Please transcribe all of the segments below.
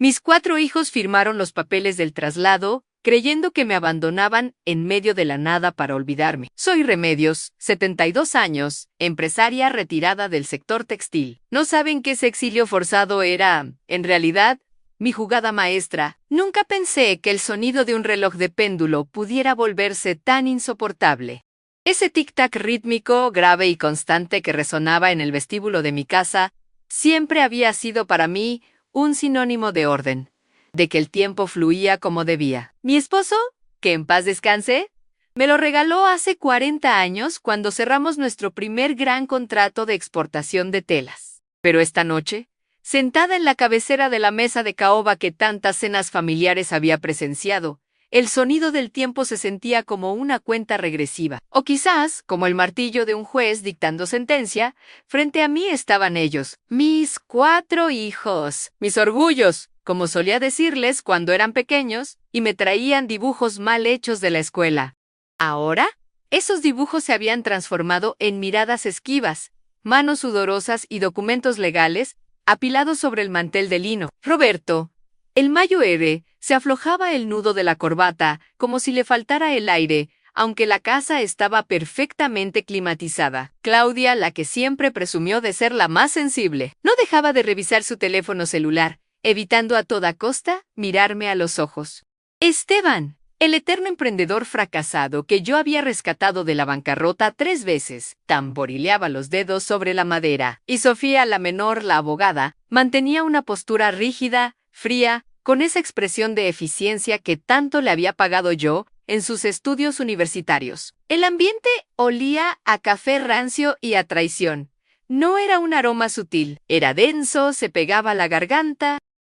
Mis 4 hijos firmaron los papeles del traslado, creyendo que me abandonaban en medio de la nada para olvidarme. Soy Remedios, 72 años, empresaria retirada del sector textil. ¿No saben que ese exilio forzado era, en realidad, mi jugada maestra? Nunca pensé que el sonido de un reloj de péndulo pudiera volverse tan insoportable. Ese tic-tac rítmico, grave y constante que resonaba en el vestíbulo de mi casa siempre había sido para mí un sinónimo de orden, de que el tiempo fluía como debía. Mi esposo, que en paz descanse, me lo regaló hace 40 años cuando cerramos nuestro primer gran contrato de exportación de telas. Pero esta noche, sentada en la cabecera de la mesa de caoba que tantas cenas familiares había presenciado, el sonido del tiempo se sentía como una cuenta regresiva. O quizás, como el martillo de un juez dictando sentencia, frente a mí estaban ellos, mis 4 hijos, mis orgullos, como solía decirles cuando eran pequeños, y me traían dibujos mal hechos de la escuela. Ahora, esos dibujos se habían transformado en miradas esquivas, manos sudorosas y documentos legales apilados sobre el mantel de lino. Roberto, el mayo R, se aflojaba el nudo de la corbata, como si le faltara el aire, aunque la casa estaba perfectamente climatizada. Claudia, la que siempre presumió de ser la más sensible, no dejaba de revisar su teléfono celular, evitando a toda costa mirarme a los ojos. Esteban, el eterno emprendedor fracasado que yo había rescatado de la bancarrota 3 veces, tamborileaba los dedos sobre la madera, y Sofía, la menor, la abogada, mantenía una postura rígida, fría, con esa expresión de eficiencia que tanto le había pagado yo en sus estudios universitarios. El ambiente olía a café rancio y a traición. No era un aroma sutil, era denso, se pegaba a la garganta.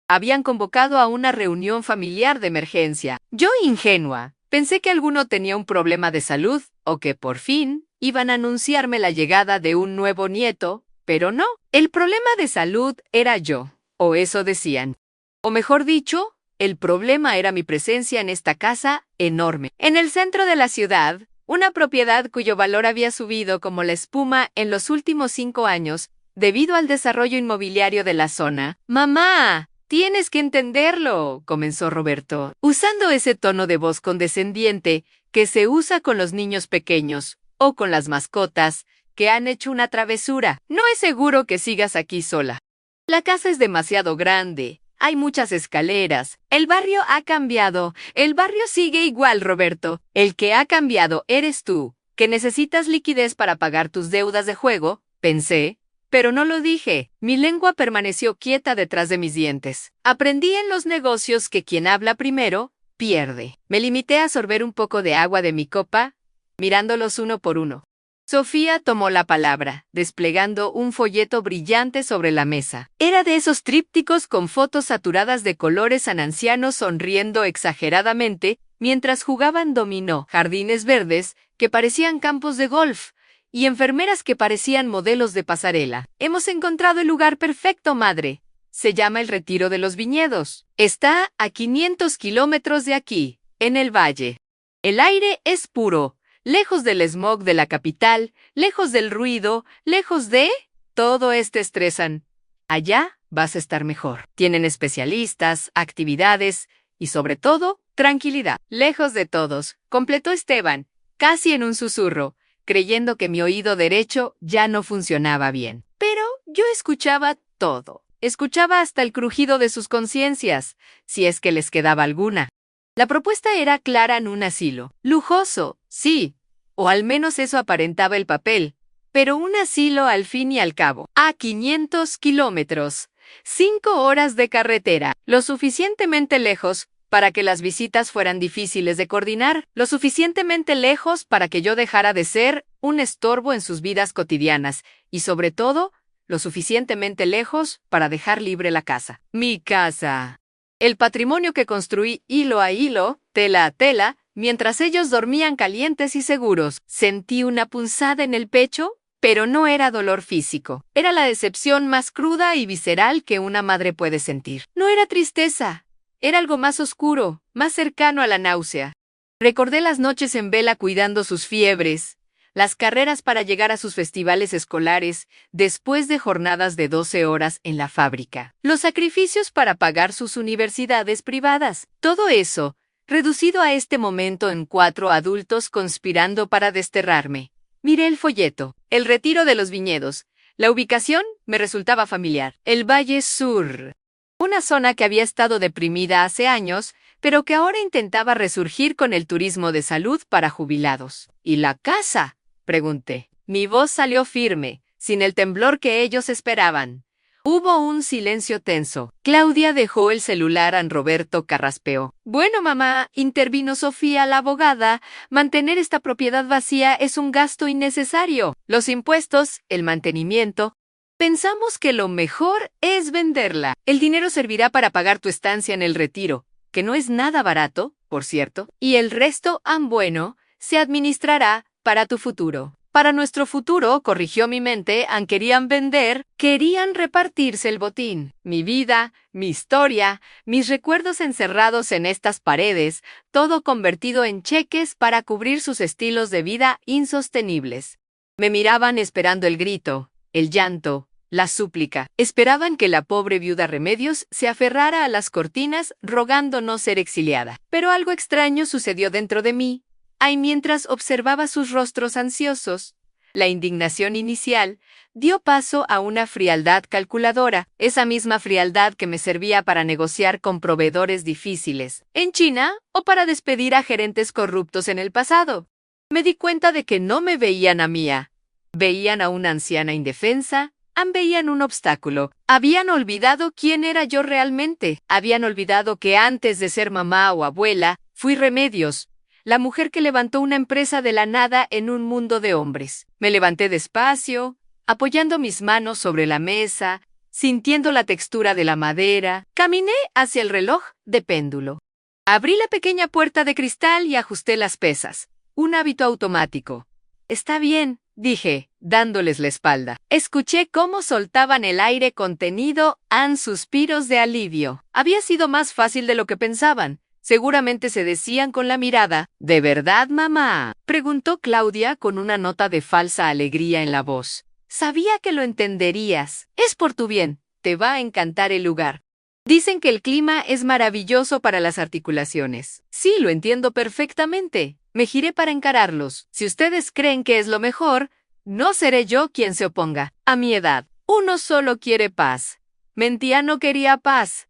Habían convocado a una reunión familiar de emergencia. Yo, ingenua, pensé que alguno tenía un problema de salud o que, por fin, iban a anunciarme la llegada de un nuevo nieto, pero no. El problema de salud era yo, o eso decían. O mejor dicho, el problema era mi presencia en esta casa enorme. En el centro de la ciudad, una propiedad cuyo valor había subido como la espuma en los últimos 5 años debido al desarrollo inmobiliario de la zona. ¡Mamá! Tienes que entenderlo, comenzó Roberto, usando ese tono de voz condescendiente que se usa con los niños pequeños o con las mascotas que han hecho una travesura. No es seguro que sigas aquí sola. La casa es demasiado grande. Hay muchas escaleras. El barrio ha cambiado. El barrio sigue igual, Roberto. El que ha cambiado eres tú, que necesitas liquidez para pagar tus deudas de juego, pensé, pero no lo dije. Mi lengua permaneció quieta detrás de mis dientes. Aprendí en los negocios que quien habla primero, pierde. Me limité a sorber un poco de agua de mi copa, mirándolos uno por uno. Sofía tomó la palabra, desplegando un folleto brillante sobre la mesa. Era de esos trípticos con fotos saturadas de colores en ancianos sonriendo exageradamente mientras jugaban dominó, jardines verdes que parecían campos de golf y enfermeras que parecían modelos de pasarela. Hemos encontrado el lugar perfecto, madre. Se llama el Retiro de los Viñedos. Está a 500 kilómetros de aquí, en el valle. El aire es puro. Lejos del smog de la capital, lejos del ruido, lejos de... Todo estresan. Allá vas a estar mejor. Tienen especialistas, actividades y, sobre todo, tranquilidad. Lejos de todos, completó Esteban, casi en un susurro, creyendo que mi oído derecho ya no funcionaba bien. Pero yo escuchaba todo. Escuchaba hasta el crujido de sus conciencias, si es que les quedaba alguna. La propuesta era clara en un asilo. Lujoso, sí, o al menos eso aparentaba el papel, pero un asilo al fin y al cabo. A 500 kilómetros, 5 horas de carretera, lo suficientemente lejos para que las visitas fueran difíciles de coordinar, lo suficientemente lejos para que yo dejara de ser un estorbo en sus vidas cotidianas y, sobre todo, lo suficientemente lejos para dejar libre la casa. Mi casa. El patrimonio que construí hilo a hilo, tela a tela, mientras ellos dormían calientes y seguros. Sentí una punzada en el pecho, pero no era dolor físico. Era la decepción más cruda y visceral que una madre puede sentir. No era tristeza, era algo más oscuro, más cercano a la náusea. Recordé las noches en vela cuidando sus fiebres, las carreras para llegar a sus festivales escolares después de jornadas de 12 horas en la fábrica, los sacrificios para pagar sus universidades privadas, todo eso, reducido a este momento en 4 adultos conspirando para desterrarme. Miré el folleto, el retiro de los viñedos. La ubicación me resultaba familiar. El Valle Sur. Una zona que había estado deprimida hace años, pero que ahora intentaba resurgir con el turismo de salud para jubilados. ¿Y la casa?, pregunté. Mi voz salió firme, sin el temblor que ellos esperaban. Hubo un silencio tenso. Claudia dejó el celular a Roberto carraspeó. Bueno, mamá, intervino Sofía, la abogada, mantener esta propiedad vacía es un gasto innecesario. Los impuestos, el mantenimiento. Pensamos que lo mejor es venderla. El dinero servirá para pagar tu estancia en el retiro, que no es nada barato, por cierto, y el resto, bueno, se administrará para tu futuro. Para nuestro futuro, corrigió mi mente, querían vender, querían repartirse el botín. Mi vida, mi historia, mis recuerdos encerrados en estas paredes, todo convertido en cheques para cubrir sus estilos de vida insostenibles. Me miraban esperando el grito, el llanto, la súplica. Esperaban que la pobre viuda Remedios se aferrara a las cortinas rogando no ser exiliada. Pero algo extraño sucedió dentro de mí. Mientras observaba sus rostros ansiosos, la indignación inicial dio paso a una frialdad calculadora, esa misma frialdad que me servía para negociar con proveedores difíciles en China o para despedir a gerentes corruptos en el pasado. Me di cuenta de que no me veían a mí, veían a una anciana indefensa, veían un obstáculo. Habían olvidado quién era yo realmente, habían olvidado que antes de ser mamá o abuela, fui Remedios, la mujer que levantó una empresa de la nada en un mundo de hombres. Me levanté despacio, apoyando mis manos sobre la mesa, sintiendo la textura de la madera. Caminé hacia el reloj de péndulo. Abrí la pequeña puerta de cristal y ajusté las pesas. Un hábito automático. Está bien, dije, dándoles la espalda. Escuché cómo soltaban el aire contenido, suspiros de alivio. Había sido más fácil de lo que pensaban. Seguramente se decían con la mirada. ¿De verdad, mamá?, preguntó Claudia con una nota de falsa alegría en la voz. Sabía que lo entenderías. Es por tu bien. Te va a encantar el lugar. Dicen que el clima es maravilloso para las articulaciones. Sí, lo entiendo perfectamente. Me giré para encararlos. Si ustedes creen que es lo mejor, no seré yo quien se oponga. A mi edad, uno solo quiere paz. Mentía, no quería paz.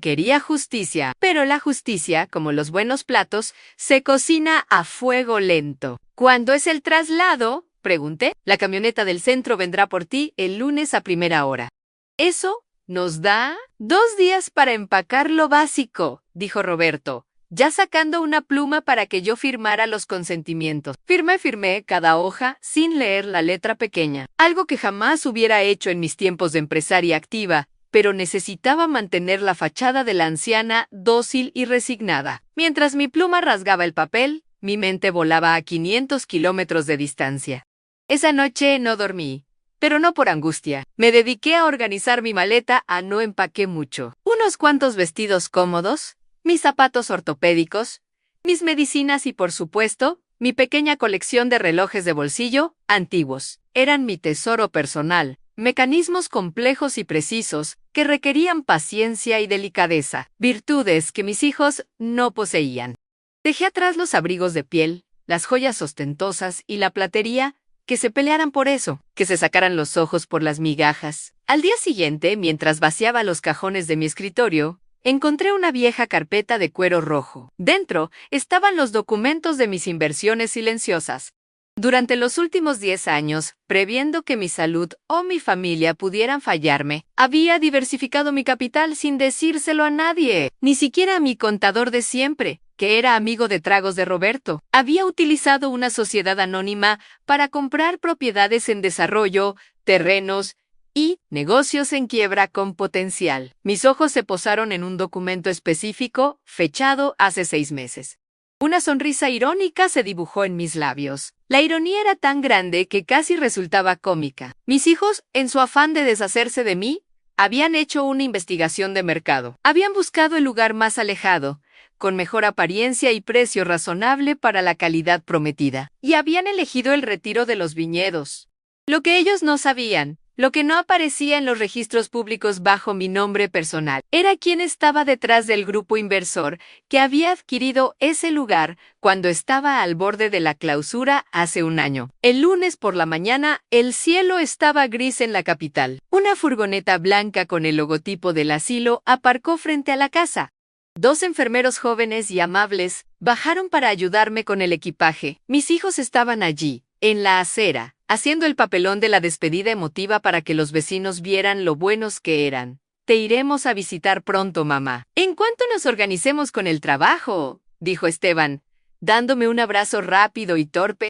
Quería justicia, pero la justicia, como los buenos platos, se cocina a fuego lento. ¿Cuándo es el traslado?, pregunté. La camioneta del centro vendrá por ti el lunes a primera hora. Eso nos da 2 días para empacar lo básico, dijo Roberto, ya sacando una pluma para que yo firmara los consentimientos. Firmé cada hoja sin leer la letra pequeña, algo que jamás hubiera hecho en mis tiempos de empresaria activa, pero necesitaba mantener la fachada de la anciana dócil y resignada. Mientras mi pluma rasgaba el papel, mi mente volaba a 500 kilómetros de distancia. Esa noche no dormí, pero no por angustia. Me dediqué a organizar mi maleta, no empaqué mucho. Unos cuantos vestidos cómodos, mis zapatos ortopédicos, mis medicinas y, por supuesto, mi pequeña colección de relojes de bolsillo antiguos. Eran mi tesoro personal. Mecanismos complejos y precisos que requerían paciencia y delicadeza, virtudes que mis hijos no poseían. Dejé atrás los abrigos de piel, las joyas ostentosas y la platería, que se pelearan por eso, que se sacaran los ojos por las migajas. Al día siguiente, mientras vaciaba los cajones de mi escritorio, encontré una vieja carpeta de cuero rojo. Dentro estaban los documentos de mis inversiones silenciosas. Durante los últimos 10 años, previendo que mi salud o mi familia pudieran fallarme, había diversificado mi capital sin decírselo a nadie, ni siquiera a mi contador de siempre, que era amigo de tragos de Roberto. Había utilizado una sociedad anónima para comprar propiedades en desarrollo, terrenos y negocios en quiebra con potencial. Mis ojos se posaron en un documento específico, fechado hace 6 meses. Una sonrisa irónica se dibujó en mis labios. La ironía era tan grande que casi resultaba cómica. Mis hijos, en su afán de deshacerse de mí, habían hecho una investigación de mercado. Habían buscado el lugar más alejado, con mejor apariencia y precio razonable para la calidad prometida. Y habían elegido el retiro de los viñedos. Lo que ellos no sabían, lo que no aparecía en los registros públicos bajo mi nombre personal, era quién estaba detrás del grupo inversor que había adquirido ese lugar cuando estaba al borde de la clausura hace un año. El lunes por la mañana, el cielo estaba gris en la capital. Una furgoneta blanca con el logotipo del asilo aparcó frente a la casa. 2 enfermeros jóvenes y amables bajaron para ayudarme con el equipaje. Mis hijos estaban allí, en la acera, haciendo el papelón de la despedida emotiva para que los vecinos vieran lo buenos que eran. Te iremos a visitar pronto, mamá. En cuanto nos organicemos con el trabajo, dijo Esteban, dándome un abrazo rápido y torpe.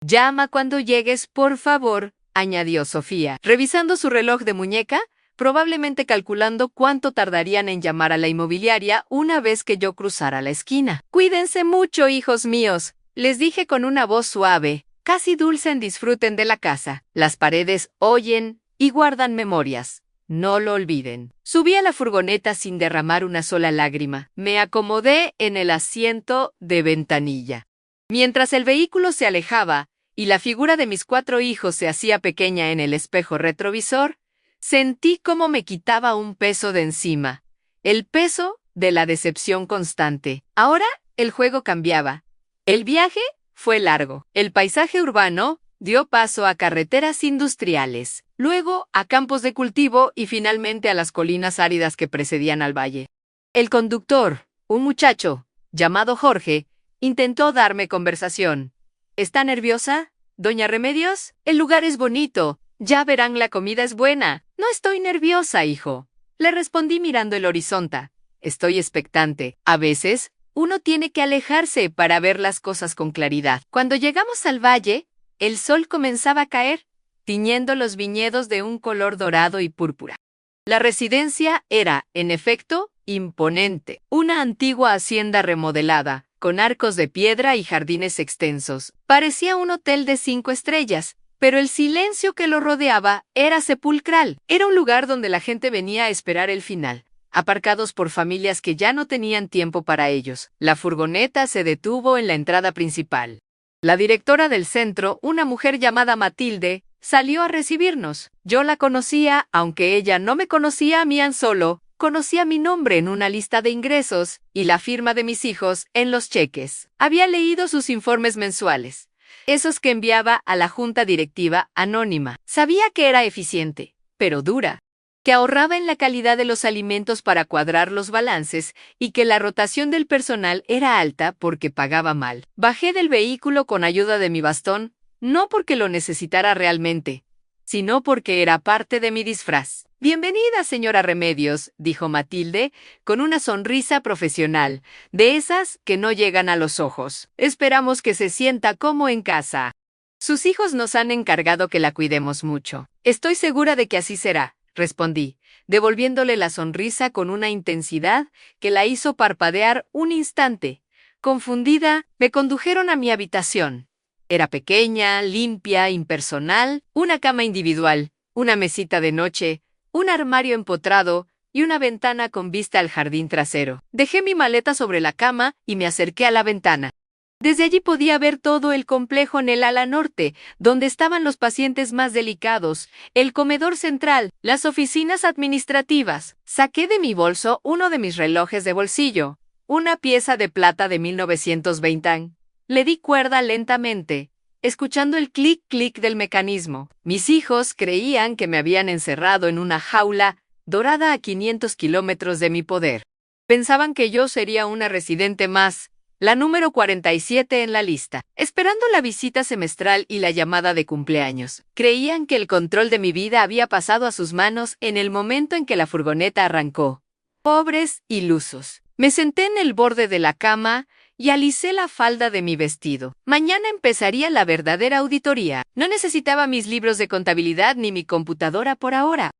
Llama cuando llegues, por favor, añadió Sofía, revisando su reloj de muñeca, probablemente calculando cuánto tardarían en llamar a la inmobiliaria una vez que yo cruzara la esquina. Cuídense mucho, hijos míos, les dije con una voz suave, casi dulce en disfruten de la casa. Las paredes oyen y guardan memorias. No lo olviden. Subí a la furgoneta sin derramar una sola lágrima. Me acomodé en el asiento de ventanilla. Mientras el vehículo se alejaba y la figura de mis 4 hijos se hacía pequeña en el espejo retrovisor, sentí cómo me quitaba un peso de encima. El peso de la decepción constante. Ahora el juego cambiaba. El viaje fue largo. El paisaje urbano dio paso a carreteras industriales, luego a campos de cultivo y finalmente a las colinas áridas que precedían al valle. El conductor, un muchacho llamado Jorge, intentó darme conversación. ¿Está nerviosa, doña Remedios? El lugar es bonito. Ya verán, la comida es buena. No estoy nerviosa, hijo. Le respondí mirando el horizonte. Estoy expectante. A veces, uno tiene que alejarse para ver las cosas con claridad. Cuando llegamos al valle, el sol comenzaba a caer, tiñendo los viñedos de un color dorado y púrpura. La residencia era, en efecto, imponente. Una antigua hacienda remodelada, con arcos de piedra y jardines extensos. Parecía un hotel de 5 estrellas, pero el silencio que lo rodeaba era sepulcral. Era un lugar donde la gente venía a esperar el final, aparcados por familias que ya no tenían tiempo para ellos. La furgoneta se detuvo en la entrada principal. La directora del centro, una mujer llamada Matilde, salió a recibirnos. Yo la conocía, aunque ella no me conocía a mí solo, conocía mi nombre en una lista de ingresos y la firma de mis hijos en los cheques. Había leído sus informes mensuales, esos que enviaba a la junta directiva anónima. Sabía que era eficiente, pero dura, que ahorraba en la calidad de los alimentos para cuadrar los balances y que la rotación del personal era alta porque pagaba mal. Bajé del vehículo con ayuda de mi bastón, no porque lo necesitara realmente, sino porque era parte de mi disfraz. Bienvenida, señora Remedios, dijo Matilde, con una sonrisa profesional, de esas que no llegan a los ojos. Esperamos que se sienta como en casa. Sus hijos nos han encargado que la cuidemos mucho. Estoy segura de que así será, respondí, devolviéndole la sonrisa con una intensidad que la hizo parpadear un instante. Confundida, me condujeron a mi habitación. Era pequeña, limpia, impersonal, una cama individual, una mesita de noche, un armario empotrado y una ventana con vista al jardín trasero. Dejé mi maleta sobre la cama y me acerqué a la ventana. Desde allí podía ver todo el complejo en el ala norte, donde estaban los pacientes más delicados, el comedor central, las oficinas administrativas. Saqué de mi bolso uno de mis relojes de bolsillo, una pieza de plata de 1920. Le di cuerda lentamente, escuchando el clic-clic del mecanismo. Mis hijos creían que me habían encerrado en una jaula dorada a 500 kilómetros de mi poder. Pensaban que yo sería una residente más, la número 47 en la lista, esperando la visita semestral y la llamada de cumpleaños. Creían que el control de mi vida había pasado a sus manos en el momento en que la furgoneta arrancó. Pobres ilusos. Me senté en el borde de la cama y alicé la falda de mi vestido. Mañana empezaría la verdadera auditoría. No necesitaba mis libros de contabilidad ni mi computadora por ahora.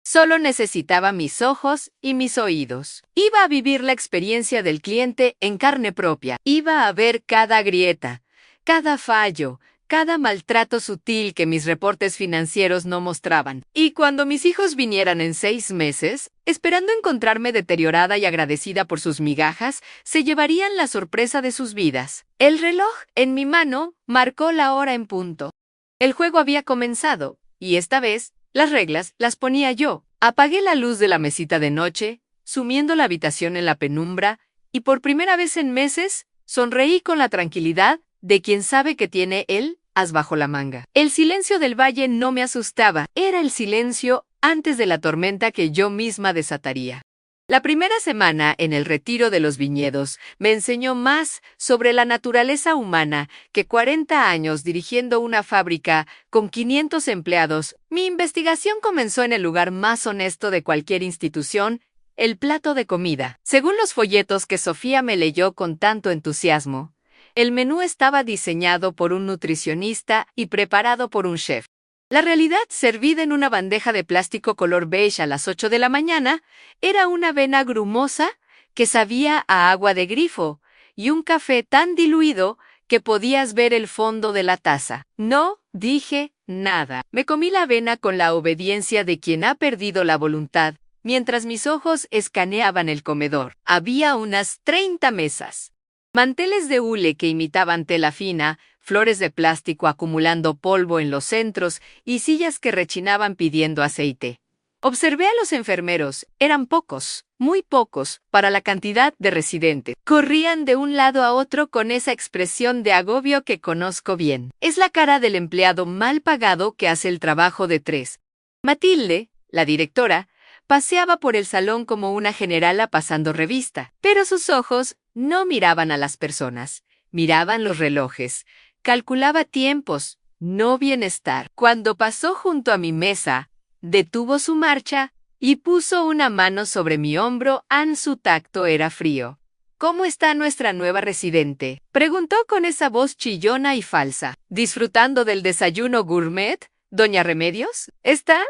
Solo necesitaba mis ojos y mis oídos. Iba a vivir la experiencia del cliente en carne propia. Iba a ver cada grieta, cada fallo, cada maltrato sutil que mis reportes financieros no mostraban. Y cuando mis hijos vinieran en 6 meses, esperando encontrarme deteriorada y agradecida por sus migajas, se llevarían la sorpresa de sus vidas. El reloj en mi mano marcó la hora en punto. El juego había comenzado, y esta vez, las reglas las ponía yo. Apagué la luz de la mesita de noche, sumiendo la habitación en la penumbra, y por primera vez en meses, sonreí con la tranquilidad de quien sabe que tiene el as bajo la manga. El silencio del valle no me asustaba, era el silencio antes de la tormenta que yo misma desataría. La primera semana en el retiro de los viñedos me enseñó más sobre la naturaleza humana que 40 años dirigiendo una fábrica con 500 empleados. Mi investigación comenzó en el lugar más honesto de cualquier institución, el plato de comida. Según los folletos que Sofía me leyó con tanto entusiasmo, el menú estaba diseñado por un nutricionista y preparado por un chef. La realidad, servida en una bandeja de plástico color beige a las 8 de la mañana, era una avena grumosa que sabía a agua de grifo y un café tan diluido que podías ver el fondo de la taza. No dije nada. Me comí la avena con la obediencia de quien ha perdido la voluntad, mientras mis ojos escaneaban el comedor. Había unas 30 mesas. Manteles de hule que imitaban tela fina, flores de plástico acumulando polvo en los centros y sillas que rechinaban pidiendo aceite. Observé a los enfermeros. Eran pocos, muy pocos, para la cantidad de residentes. Corrían de un lado a otro con esa expresión de agobio que conozco bien. Es la cara del empleado mal pagado que hace el trabajo de 3. Matilde, la directora, paseaba por el salón como una generala pasando revista, pero sus ojos no miraban a las personas, miraban los relojes, calculaba tiempos, no bienestar. Cuando pasó junto a mi mesa, detuvo su marcha y puso una mano sobre mi hombro. Su tacto era frío. ¿Cómo está nuestra nueva residente?, preguntó con esa voz chillona y falsa. ¿Disfrutando del desayuno gourmet, doña Remedios? ¿Está?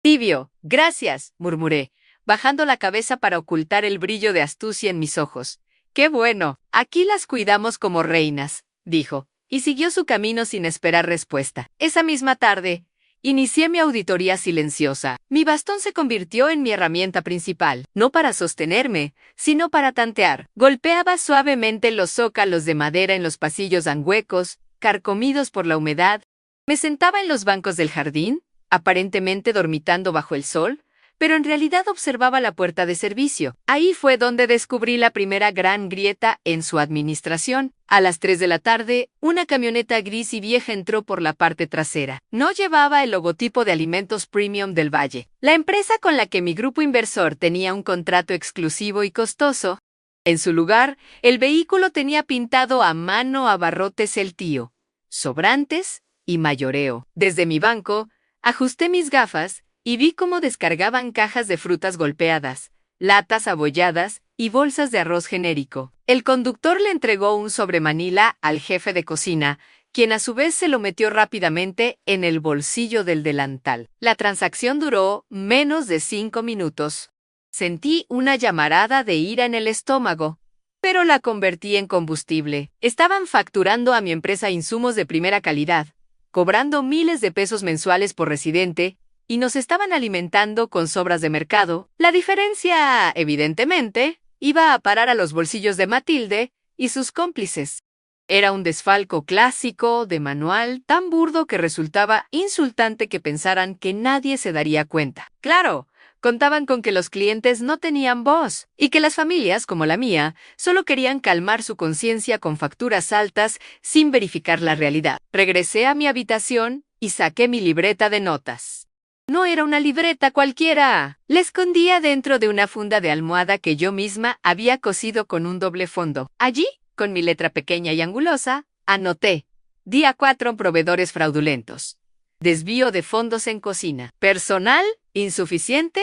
Tibio, gracias, murmuré, bajando la cabeza para ocultar el brillo de astucia en mis ojos. ¡Qué bueno! Aquí las cuidamos como reinas, dijo, y siguió su camino sin esperar respuesta. Esa misma tarde, inicié mi auditoría silenciosa. Mi bastón se convirtió en mi herramienta principal, no para sostenerme, sino para tantear. Golpeaba suavemente los zócalos de madera en los pasillos anguecos, carcomidos por la humedad. Me sentaba en los bancos del jardín, aparentemente dormitando bajo el sol, pero en realidad observaba la puerta de servicio. Ahí fue donde descubrí la primera gran grieta en su administración. A las 3 de la tarde, una camioneta gris y vieja entró por la parte trasera. No llevaba el logotipo de Alimentos Premium del Valle, la empresa con la que mi grupo inversor tenía un contrato exclusivo y costoso. En su lugar, el vehículo tenía pintado a mano abarrotes el tío, sobrantes y mayoreo. Desde mi banco, ajusté mis gafas y vi cómo descargaban cajas de frutas golpeadas, latas abolladas y bolsas de arroz genérico. El conductor le entregó un sobremanila al jefe de cocina, quien a su vez se lo metió rápidamente en el bolsillo del delantal. La transacción duró menos de 5 minutos. Sentí una llamarada de ira en el estómago, pero la convertí en combustible. Estaban facturando a mi empresa insumos de primera calidad, cobrando miles de pesos mensuales por residente, y nos estaban alimentando con sobras de mercado. La diferencia, evidentemente, iba a parar a los bolsillos de Matilde y sus cómplices. Era un desfalco clásico, de manual, tan burdo que resultaba insultante que pensaran que nadie se daría cuenta. Claro, contaban con que los clientes no tenían voz y que las familias, como la mía, solo querían calmar su conciencia con facturas altas sin verificar la realidad. Regresé a mi habitación y saqué mi libreta de notas. No era una libreta cualquiera. La escondía dentro de una funda de almohada que yo misma había cosido con un doble fondo. Allí, con mi letra pequeña y angulosa, anoté: Día 4, proveedores fraudulentos. Desvío de fondos en cocina. Personal insuficiente.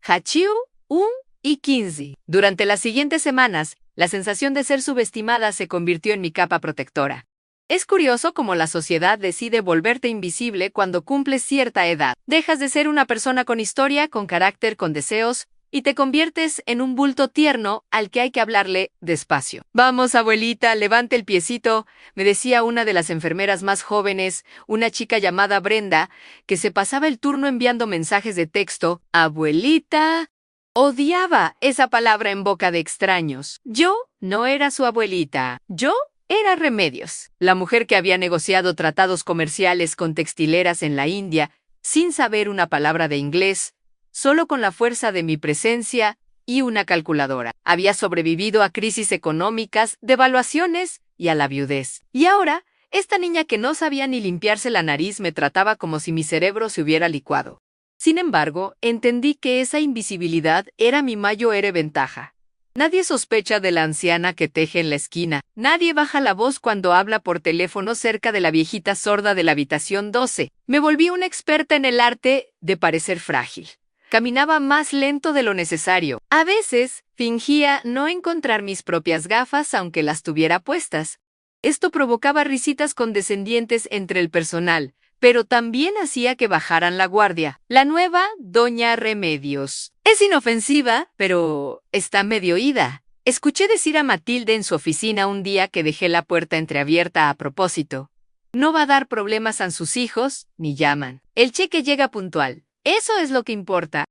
Hachiu, 1 y 15. Durante las siguientes semanas, la sensación de ser subestimada se convirtió en mi capa protectora. Es curioso cómo la sociedad decide volverte invisible cuando cumples cierta edad. Dejas de ser una persona con historia, con carácter, con deseos, y te conviertes en un bulto tierno al que hay que hablarle despacio. Vamos, abuelita, levante el piecito, me decía una de las enfermeras más jóvenes, una chica llamada Brenda, que se pasaba el turno enviando mensajes de texto. Abuelita. Odiaba esa palabra en boca de extraños. Yo no era su abuelita. Yo era Remedios, la mujer que había negociado tratados comerciales con textileras en la India sin saber una palabra de inglés, solo con la fuerza de mi presencia y una calculadora. Había sobrevivido a crisis económicas, devaluaciones y a la viudez. Y ahora, esta niña que no sabía ni limpiarse la nariz me trataba como si mi cerebro se hubiera licuado. Sin embargo, entendí que esa invisibilidad era mi mayor ventaja. Nadie sospecha de la anciana que teje en la esquina. Nadie baja la voz cuando habla por teléfono cerca de la viejita sorda de la habitación 12. Me volví una experta en el arte de parecer frágil. Caminaba más lento de lo necesario. A veces, fingía no encontrar mis propias gafas aunque las tuviera puestas. Esto provocaba risitas condescendientes entre el personal, pero también hacía que bajaran la guardia. La nueva Doña Remedios. Es inofensiva, pero está medio ida. Escuché decir a Matilde en su oficina un día que dejé la puerta entreabierta a propósito. No va a dar problemas a sus hijos, ni llaman. El cheque llega puntual. Eso es lo que importa.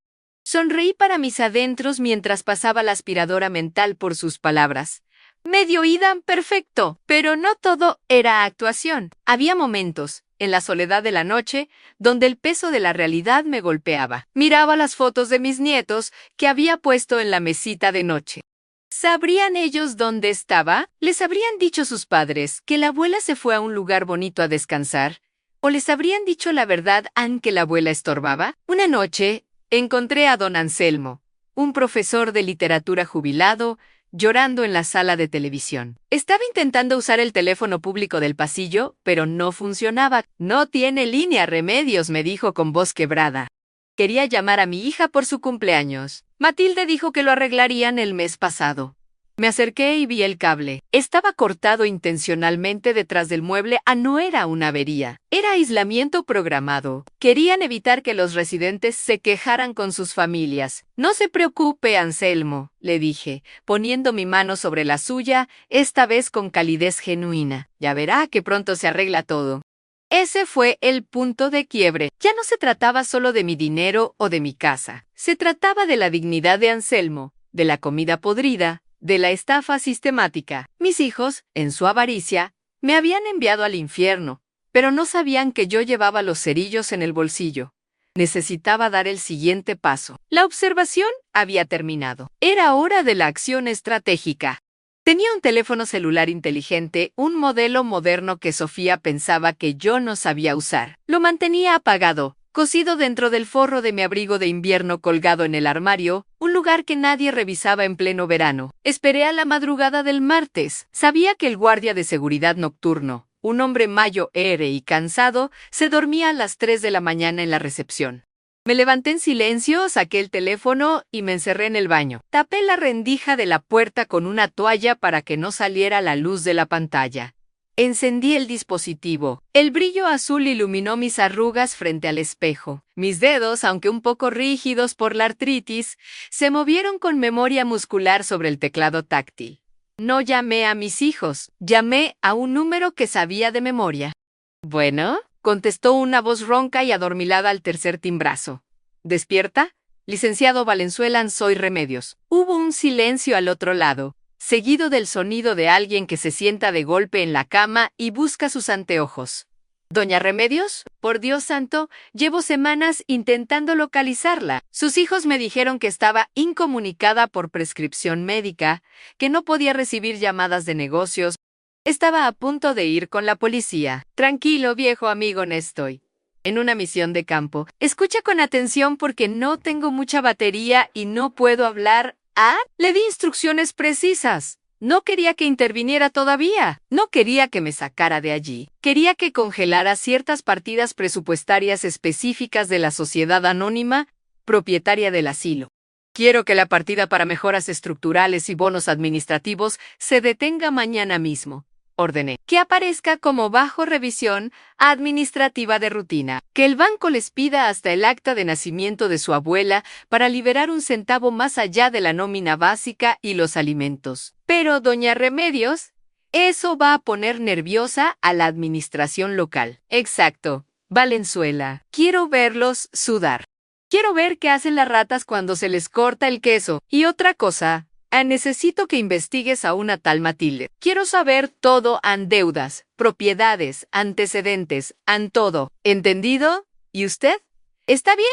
Sonreí para mis adentros mientras pasaba la aspiradora mental por sus palabras. Medio ida, perfecto, pero no todo era actuación. Había momentos, en la soledad de la noche, donde el peso de la realidad me golpeaba. Miraba las fotos de mis nietos que había puesto en la mesita de noche. ¿Sabrían ellos dónde estaba? ¿Les habrían dicho sus padres que la abuela se fue a un lugar bonito a descansar? ¿O les habrían dicho la verdad aunque la abuela estorbaba? Una noche, encontré a don Anselmo, un profesor de literatura jubilado, llorando en la sala de televisión. Estaba intentando usar el teléfono público del pasillo, pero no funcionaba. No tiene línea, Remedios, me dijo con voz quebrada. Quería llamar a mi hija por su cumpleaños. Matilde dijo que lo arreglarían el mes pasado. Me acerqué y vi el cable. Estaba cortado intencionalmente detrás del mueble. No era una avería. Era aislamiento programado. Querían evitar que los residentes se quejaran con sus familias. No se preocupe, Anselmo, le dije, poniendo mi mano sobre la suya, esta vez con calidez genuina. Ya verá que pronto se arregla todo. Ese fue el punto de quiebre. Ya no se trataba solo de mi dinero o de mi casa. Se trataba de la dignidad de Anselmo, de la comida podrida, de la estafa sistemática. Mis hijos, en su avaricia, me habían enviado al infierno, pero no sabían que yo llevaba los cerillos en el bolsillo. Necesitaba dar el siguiente paso. La observación había terminado. Era hora de la acción estratégica. Tenía un teléfono celular inteligente, un modelo moderno que Sofía pensaba que yo no sabía usar. Lo mantenía apagado, cosido dentro del forro de mi abrigo de invierno colgado en el armario, un lugar que nadie revisaba en pleno verano. Esperé a la madrugada del martes. Sabía que el guardia de seguridad nocturno, un hombre mayo y cansado, se dormía a las 3 de la mañana en la recepción. Me levanté en silencio, saqué el teléfono y me encerré en el baño. Tapé la rendija de la puerta con una toalla para que no saliera la luz de la pantalla. Encendí el dispositivo. El brillo azul iluminó mis arrugas frente al espejo. Mis dedos, aunque un poco rígidos por la artritis, se movieron con memoria muscular sobre el teclado táctil. No llamé a mis hijos, llamé a un número que sabía de memoria. ¿Bueno?, contestó una voz ronca y adormilada al tercer timbrazo. ¿Despierta? Licenciado Valenzuela, soy Remedios. Hubo un silencio al otro lado, seguido del sonido de alguien que se sienta de golpe en la cama y busca sus anteojos. ¿Doña Remedios? Por Dios santo, llevo semanas intentando localizarla. Sus hijos me dijeron que estaba incomunicada por prescripción médica, que no podía recibir llamadas de negocios. Estaba a punto de ir con la policía. Tranquilo, viejo amigo, no estoy en una misión de campo. Escucha con atención porque no tengo mucha batería y no puedo hablar. Le di instrucciones precisas. No quería que interviniera todavía. No quería que me sacara de allí. Quería que congelara ciertas partidas presupuestarias específicas de la sociedad anónima, propietaria del asilo. Quiero que la partida para mejoras estructurales y bonos administrativos se detenga mañana mismo. ordené. Que aparezca como bajo revisión administrativa de rutina. Que el banco les pida hasta el acta de nacimiento de su abuela para liberar un centavo más allá de la nómina básica y los alimentos. Pero, doña Remedios, eso va a poner nerviosa a la administración local. Exacto. Valenzuela. Quiero verlos sudar. Quiero ver qué hacen las ratas cuando se les corta el queso. Y otra cosa. Necesito que investigues a una tal Matilde. Quiero saber todo an deudas, propiedades, antecedentes, an todo. ¿Entendido? ¿Y usted? ¿Está bien?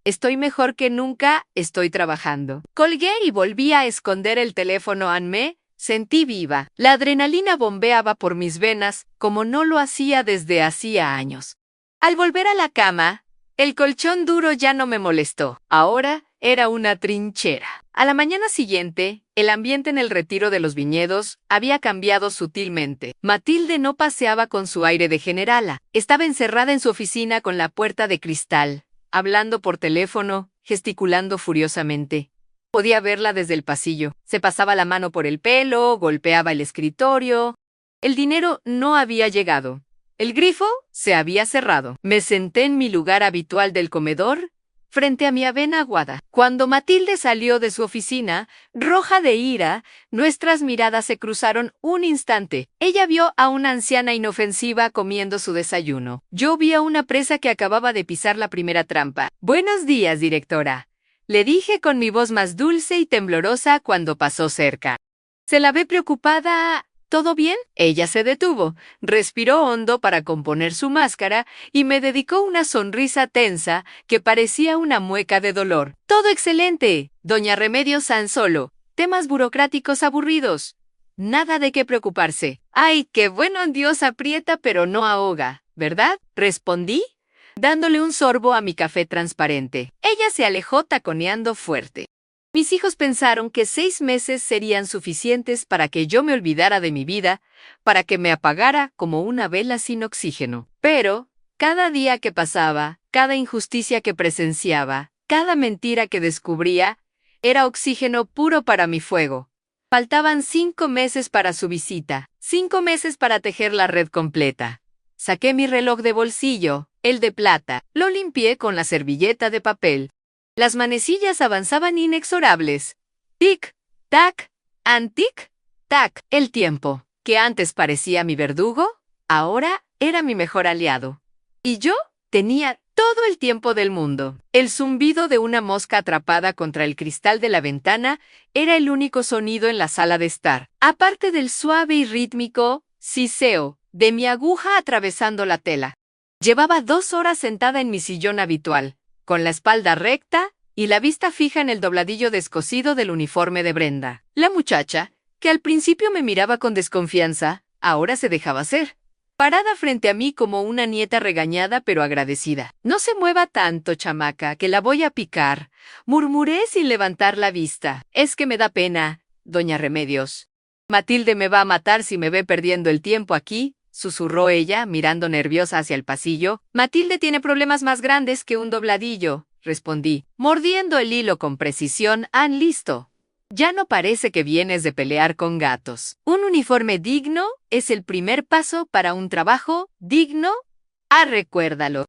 Estoy mejor que nunca, estoy trabajando. Colgué y volví a esconder el teléfono me sentí viva. La adrenalina bombeaba por mis venas como no lo hacía desde hacía años. Al volver a la cama, el colchón duro ya no me molestó. Ahora era una trinchera. A la mañana siguiente, el ambiente en el retiro de los viñedos había cambiado sutilmente. Matilde no paseaba con su aire de generala. Estaba encerrada en su oficina con la puerta de cristal, hablando por teléfono, gesticulando furiosamente. Podía verla desde el pasillo. Se pasaba la mano por el pelo, golpeaba el escritorio. El dinero no había llegado. El grifo se había cerrado. Me senté en mi lugar habitual del comedor, frente a mi avena aguada. Cuando Matilde salió de su oficina, roja de ira, nuestras miradas se cruzaron un instante. Ella vio a una anciana inofensiva comiendo su desayuno. Yo vi a una presa que acababa de pisar la primera trampa. «Buenos días, directora», le dije con mi voz más dulce y temblorosa cuando pasó cerca. Se la ve preocupada. ¿Todo bien? Ella se detuvo, respiró hondo para componer su máscara y me dedicó una sonrisa tensa que parecía una mueca de dolor. Todo excelente, doña Remedios Sansolo. Temas burocráticos aburridos. Nada de qué preocuparse. Ay, qué bueno, Dios aprieta pero no ahoga, ¿verdad? Respondí, dándole un sorbo a mi café transparente. Ella se alejó taconeando fuerte. Mis hijos pensaron que 6 meses serían suficientes para que yo me olvidara de mi vida, para que me apagara como una vela sin oxígeno. Pero, cada día que pasaba, cada injusticia que presenciaba, cada mentira que descubría, era oxígeno puro para mi fuego. Faltaban 5 meses para su visita, 5 meses para tejer la red completa. Saqué mi reloj de bolsillo, el de plata, lo limpié con la servilleta de papel. Las manecillas avanzaban inexorables. Tic, tac, tic, tac. El tiempo, que antes parecía mi verdugo, ahora era mi mejor aliado. Y yo tenía todo el tiempo del mundo. El zumbido de una mosca atrapada contra el cristal de la ventana era el único sonido en la sala de estar, aparte del suave y rítmico siseo de mi aguja atravesando la tela. Llevaba 2 horas sentada en mi sillón habitual, con la espalda recta y la vista fija en el dobladillo descosido del uniforme de Brenda. La muchacha, que al principio me miraba con desconfianza, ahora se dejaba hacer, parada frente a mí como una nieta regañada pero agradecida. «No se mueva tanto, chamaca, que la voy a picar», murmuré sin levantar la vista. «Es que me da pena, doña Remedios. Matilde me va a matar si me ve perdiendo el tiempo aquí», susurró ella, mirando nerviosa hacia el pasillo. «Matilde tiene problemas más grandes que un dobladillo», respondí, mordiendo el hilo con precisión. «Listo. Ya no parece que vienes de pelear con gatos. Un uniforme digno es el primer paso para un trabajo digno. Recuérdalo».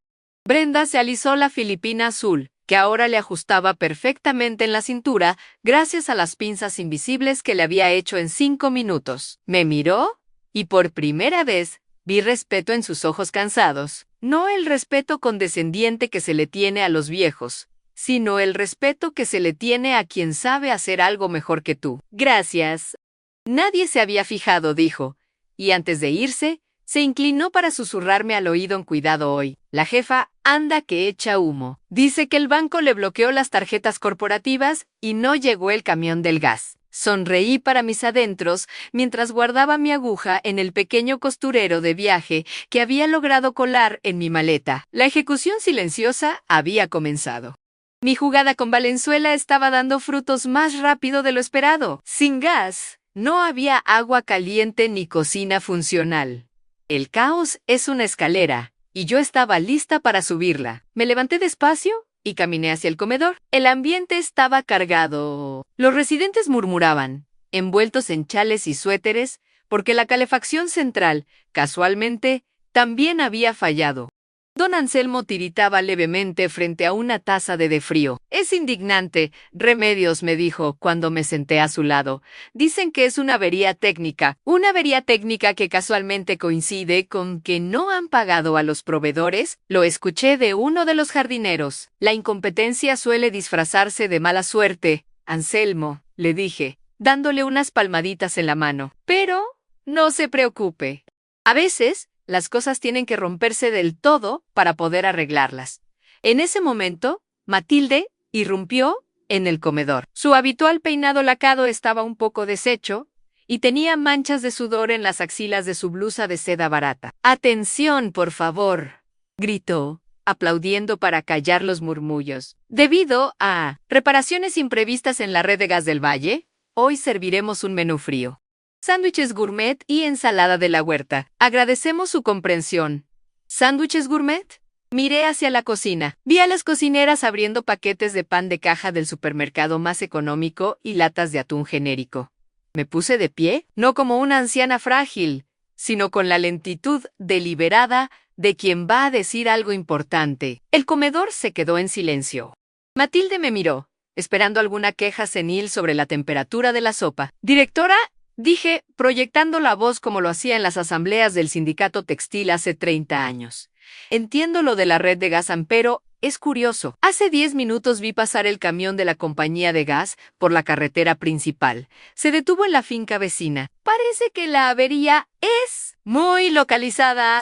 Brenda se alisó la filipina azul, que ahora le ajustaba perfectamente en la cintura gracias a las pinzas invisibles que le había hecho en 5 minutos. Me miró y por primera vez vi respeto en sus ojos cansados. No el respeto condescendiente que se le tiene a los viejos, sino el respeto que se le tiene a quien sabe hacer algo mejor que tú. «Gracias». Nadie se había fijado, dijo, y antes de irse, se inclinó para susurrarme al oído en cuidado hoy. «La jefa anda que echa humo. Dice que el banco le bloqueó las tarjetas corporativas y no llegó el camión del gas». Sonreí para mis adentros mientras guardaba mi aguja en el pequeño costurero de viaje que había logrado colar en mi maleta. La ejecución silenciosa había comenzado. Mi jugada con Valenzuela estaba dando frutos más rápido de lo esperado. Sin gas, no había agua caliente ni cocina funcional. El caos es una escalera, y yo estaba lista para subirla. Me levanté despacio y caminé hacia el comedor. El ambiente estaba cargado. Los residentes murmuraban, envueltos en chales y suéteres, porque la calefacción central, casualmente, también había fallado. Don Anselmo tiritaba levemente frente a una taza de frío. «Es indignante, Remedios», me dijo cuando me senté a su lado. «Dicen que es una avería técnica que casualmente coincide con que no han pagado a los proveedores». Lo escuché de uno de los jardineros. «La incompetencia suele disfrazarse de mala suerte, Anselmo», le dije, dándole unas palmaditas en la mano. «Pero no se preocupe. A veces las cosas tienen que romperse del todo para poder arreglarlas». En ese momento, Matilde irrumpió en el comedor. Su habitual peinado lacado estaba un poco deshecho y tenía manchas de sudor en las axilas de su blusa de seda barata. «Atención, por favor», gritó, aplaudiendo para callar los murmullos. «Debido a reparaciones imprevistas en la red de gas del Valle, hoy serviremos un menú frío. Sándwiches gourmet y ensalada de la huerta. Agradecemos su comprensión». ¿Sándwiches gourmet? Miré hacia la cocina. Vi a las cocineras abriendo paquetes de pan de caja del supermercado más económico y latas de atún genérico. Me puse de pie, no como una anciana frágil, sino con la lentitud deliberada de quien va a decir algo importante. El comedor se quedó en silencio. Matilde me miró, esperando alguna queja senil sobre la temperatura de la sopa. «Directora», dije, proyectando la voz como lo hacía en las asambleas del sindicato textil hace 30 años. «Entiendo lo de la red de gas, pero es curioso. Hace 10 minutos vi pasar el camión de la compañía de gas por la carretera principal. Se detuvo en la finca vecina. Parece que la avería es muy localizada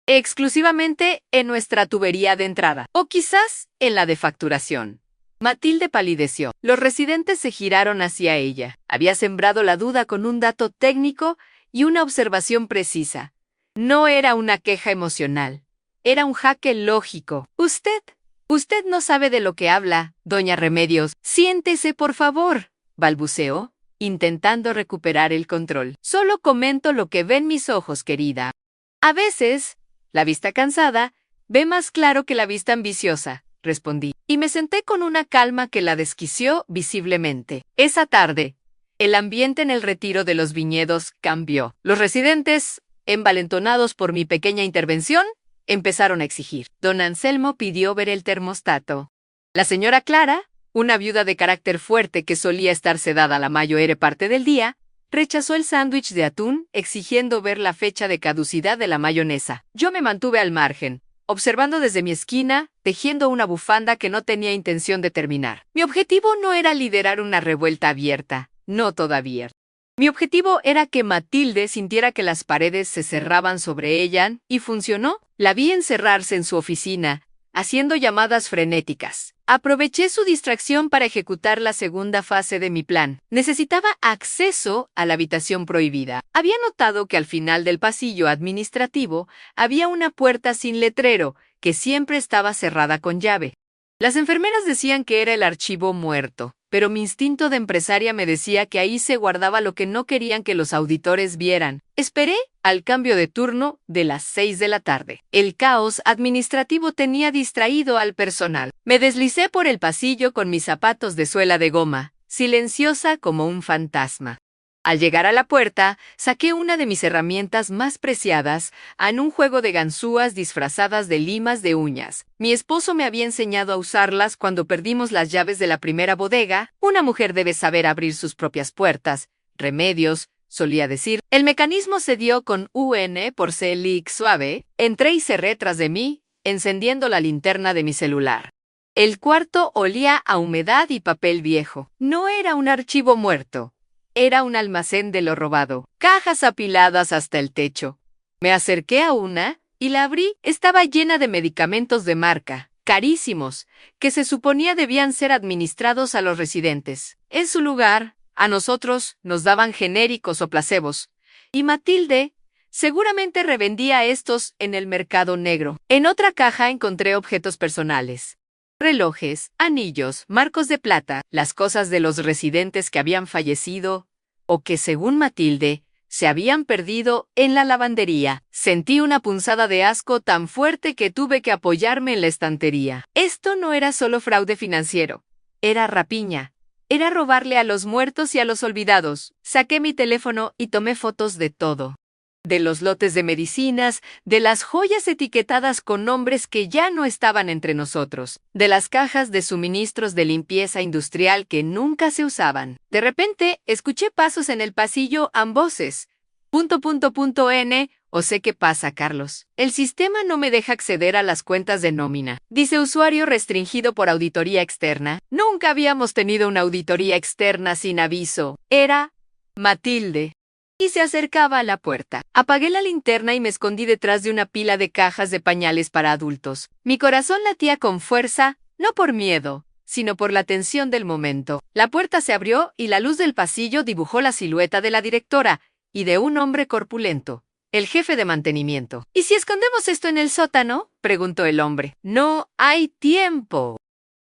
exclusivamente en nuestra tubería de entrada, o quizás en la de facturación». Matilde palideció. Los residentes se giraron hacia ella. Había sembrado la duda con un dato técnico y una observación precisa. No era una queja emocional. Era un jaque lógico. Usted no sabe de lo que habla, doña Remedios. Siéntese, por favor», balbuceó, intentando recuperar el control. «Solo comento lo que ven mis ojos, querida. A veces, la vista cansada ve más claro que la vista ambiciosa», respondí, y me senté con una calma que la desquició visiblemente. Esa tarde, el ambiente en el retiro de los viñedos cambió. Los residentes, envalentonados por mi pequeña intervención, empezaron a exigir. Don Anselmo pidió ver el termostato. La señora Clara, una viuda de carácter fuerte que solía estar sedada la mayor parte del día, rechazó el sándwich de atún, exigiendo ver la fecha de caducidad de la mayonesa. Yo me mantuve al margen, observando desde mi esquina, tejiendo una bufanda que no tenía intención de terminar. Mi objetivo no era liderar una revuelta abierta, no todavía. Mi objetivo era que Matilde sintiera que las paredes se cerraban sobre ella, y funcionó. La vi encerrarse en su oficina, haciendo llamadas frenéticas. Aproveché su distracción para ejecutar la segunda fase de mi plan. Necesitaba acceso a la habitación prohibida. Había notado que al final del pasillo administrativo había una puerta sin letrero, que siempre estaba cerrada con llave. Las enfermeras decían que era el archivo muerto, pero mi instinto de empresaria me decía que ahí se guardaba lo que no querían que los auditores vieran. Esperé al cambio de turno de las 6 de la tarde. El caos administrativo tenía distraído al personal. Me deslicé por el pasillo con mis zapatos de suela de goma, silenciosa como un fantasma. Al llegar a la puerta, saqué una de mis herramientas más preciadas en un juego de ganzúas disfrazadas de limas de uñas. Mi esposo me había enseñado a usarlas cuando perdimos las llaves de la primera bodega. Una mujer debe saber abrir sus propias puertas. Remedios, solía decir. El mecanismo se dio con UN por clic suave. Entré y cerré tras de mí, encendiendo la linterna de mi celular. El cuarto olía a humedad y papel viejo. No era un archivo muerto. Era un almacén de lo robado, cajas apiladas hasta el techo. Me acerqué a una y la abrí. Estaba llena de medicamentos de marca, carísimos, que se suponía debían ser administrados a los residentes. En su lugar, a nosotros nos daban genéricos o placebos. Y Matilde seguramente revendía estos en el mercado negro. En otra caja encontré objetos personales. Relojes, anillos, marcos de plata, las cosas de los residentes que habían fallecido o que, según Matilde, se habían perdido en la lavandería. Sentí una punzada de asco tan fuerte que tuve que apoyarme en la estantería. Esto no era solo fraude financiero, era rapiña. Era robarle a los muertos y a los olvidados. Saqué mi teléfono y tomé fotos de todo. De los lotes de medicinas, de las joyas etiquetadas con nombres que ya no estaban entre nosotros, de las cajas de suministros de limpieza industrial que nunca se usaban. De repente, escuché pasos en el pasillo a voces. N, o sé qué pasa, Carlos. El sistema no me deja acceder a las cuentas de nómina. Dice usuario restringido por auditoría externa. Nunca habíamos tenido una auditoría externa sin aviso. Era Matilde. Y se acercaba a la puerta. Apagué la linterna y me escondí detrás de una pila de cajas de pañales para adultos. Mi corazón latía con fuerza, no por miedo, sino por la tensión del momento. La puerta se abrió y la luz del pasillo dibujó la silueta de la directora y de un hombre corpulento, el jefe de mantenimiento. ¿Y si escondemos esto en el sótano?, preguntó el hombre. No hay tiempo.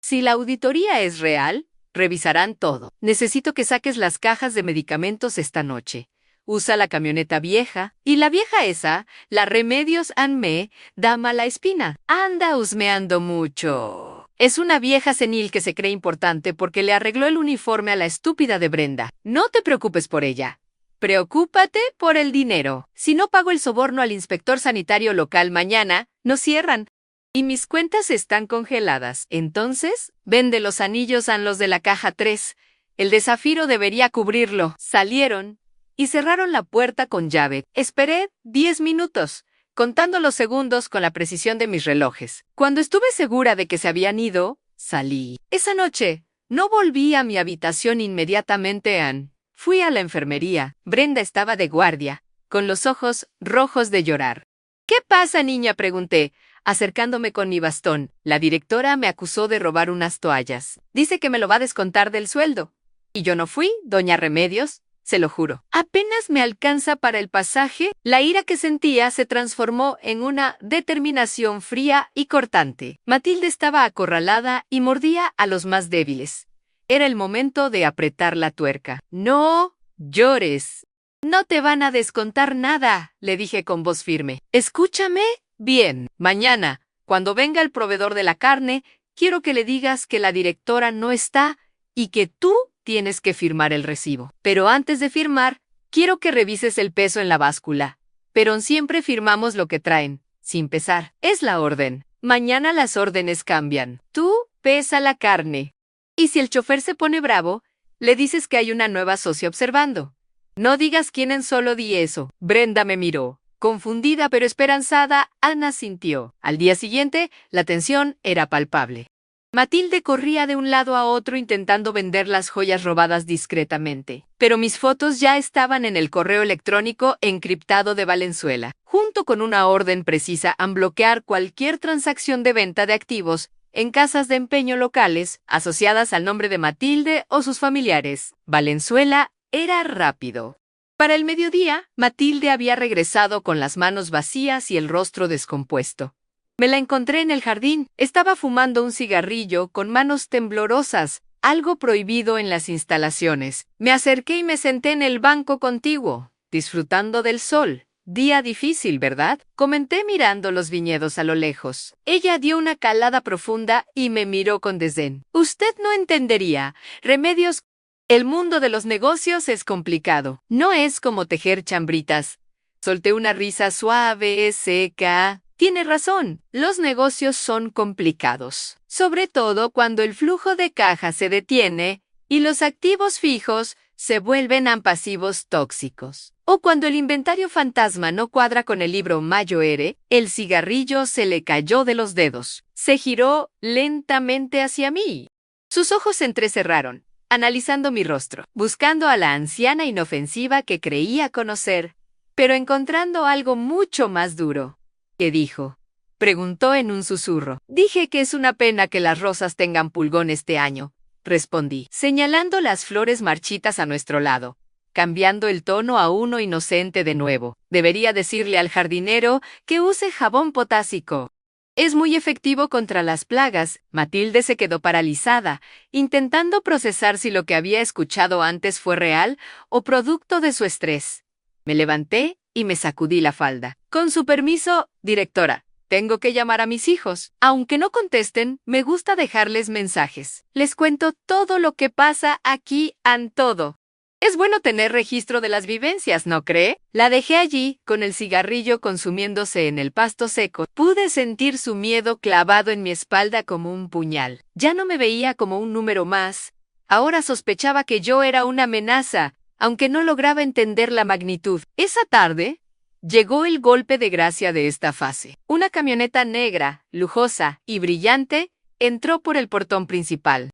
Si la auditoría es real, revisarán todo. Necesito que saques las cajas de medicamentos esta noche. Usa la camioneta vieja, y la vieja esa, la Remedios Anme, da mala espina. Anda husmeando mucho. Es una vieja senil que se cree importante porque le arregló el uniforme a la estúpida de Brenda. No te preocupes por ella. Preocúpate por el dinero. Si no pago el soborno al inspector sanitario local mañana, nos cierran. Y mis cuentas están congeladas. Entonces, vende los anillos a los de la caja 3. El de zafiro debería cubrirlo. Salieron y cerraron la puerta con llave. Esperé 10 minutos, contando los segundos con la precisión de mis relojes. Cuando estuve segura de que se habían ido, salí. Esa noche, no volví a mi habitación inmediatamente, Ann. Fui a la enfermería. Brenda estaba de guardia, con los ojos rojos de llorar. ¿Qué pasa, niña?, pregunté, acercándome con mi bastón. La directora me acusó de robar unas toallas. Dice que me lo va a descontar del sueldo. Y yo no fui, doña Remedios. Se lo juro. Apenas me alcanza para el pasaje, la ira que sentía se transformó en una determinación fría y cortante. Matilde estaba acorralada y mordía a los más débiles. Era el momento de apretar la tuerca. No llores. No te van a descontar nada, le dije con voz firme. Escúchame bien. Mañana, cuando venga el proveedor de la carne, quiero que le digas que la directora no está y que tú tienes que firmar el recibo. Pero antes de firmar, quiero que revises el peso en la báscula. Pero siempre firmamos lo que traen, sin pesar. Es la orden. Mañana las órdenes cambian. Tú pesa la carne. Y si el chofer se pone bravo, le dices que hay una nueva socia observando. No digas quién, solo di eso. Brenda me miró. Confundida pero esperanzada, Ana sintió. Al día siguiente, la tensión era palpable. Matilde corría de un lado a otro intentando vender las joyas robadas discretamente. Pero mis fotos ya estaban en el correo electrónico encriptado de Valenzuela, junto con una orden precisa a bloquear cualquier transacción de venta de activos en casas de empeño locales asociadas al nombre de Matilde o sus familiares. Valenzuela era rápido. Para el mediodía, Matilde había regresado con las manos vacías y el rostro descompuesto. Me la encontré en el jardín. Estaba fumando un cigarrillo con manos temblorosas, algo prohibido en las instalaciones. Me acerqué y me senté en el banco contiguo, disfrutando del sol. Día difícil, ¿verdad?, comenté mirando los viñedos a lo lejos. Ella dio una calada profunda y me miró con desdén. Usted no entendería. Remedios. El mundo de los negocios es complicado. No es como tejer chambritas. Solté una risa suave, seca. Tiene razón, los negocios son complicados, sobre todo cuando el flujo de caja se detiene y los activos fijos se vuelven a pasivos tóxicos. O cuando el inventario fantasma no cuadra con el libro Mayo Ere, el cigarrillo se le cayó de los dedos. Se giró lentamente hacia mí. Sus ojos se entrecerraron, analizando mi rostro, buscando a la anciana inofensiva que creía conocer, pero encontrando algo mucho más duro. ¿Qué dijo?, preguntó en un susurro. Dije que es una pena que las rosas tengan pulgón este año, respondí, señalando las flores marchitas a nuestro lado, cambiando el tono a uno inocente de nuevo. Debería decirle al jardinero que use jabón potásico. Es muy efectivo contra las plagas. Matilde se quedó paralizada, intentando procesar si lo que había escuchado antes fue real o producto de su estrés. Me levanté y me sacudí la falda. Con su permiso, directora, Tengo que llamar a mis hijos. Aunque no contesten, me gusta dejarles mensajes. Les cuento todo lo que pasa aquí en todo. Es bueno tener registro de las vivencias, ¿no cree? La dejé allí, con el cigarrillo consumiéndose en el pasto seco. Pude sentir su miedo clavado en mi espalda como un puñal. Ya no me veía como un número más. Ahora sospechaba que yo era una amenaza, aunque no lograba entender la magnitud. Esa tarde, llegó el golpe de gracia de esta fase. Una camioneta negra, lujosa y brillante entró por el portón principal.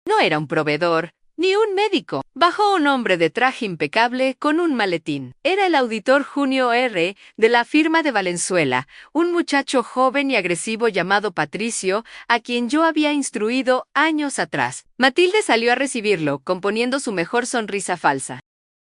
No era un proveedor, ni un médico. Bajó un hombre de traje impecable con un maletín. Era el auditor Junio R. de la firma de Valenzuela, un muchacho joven y agresivo llamado Patricio, a quien yo había instruido años atrás. Matilde salió a recibirlo, componiendo su mejor sonrisa falsa.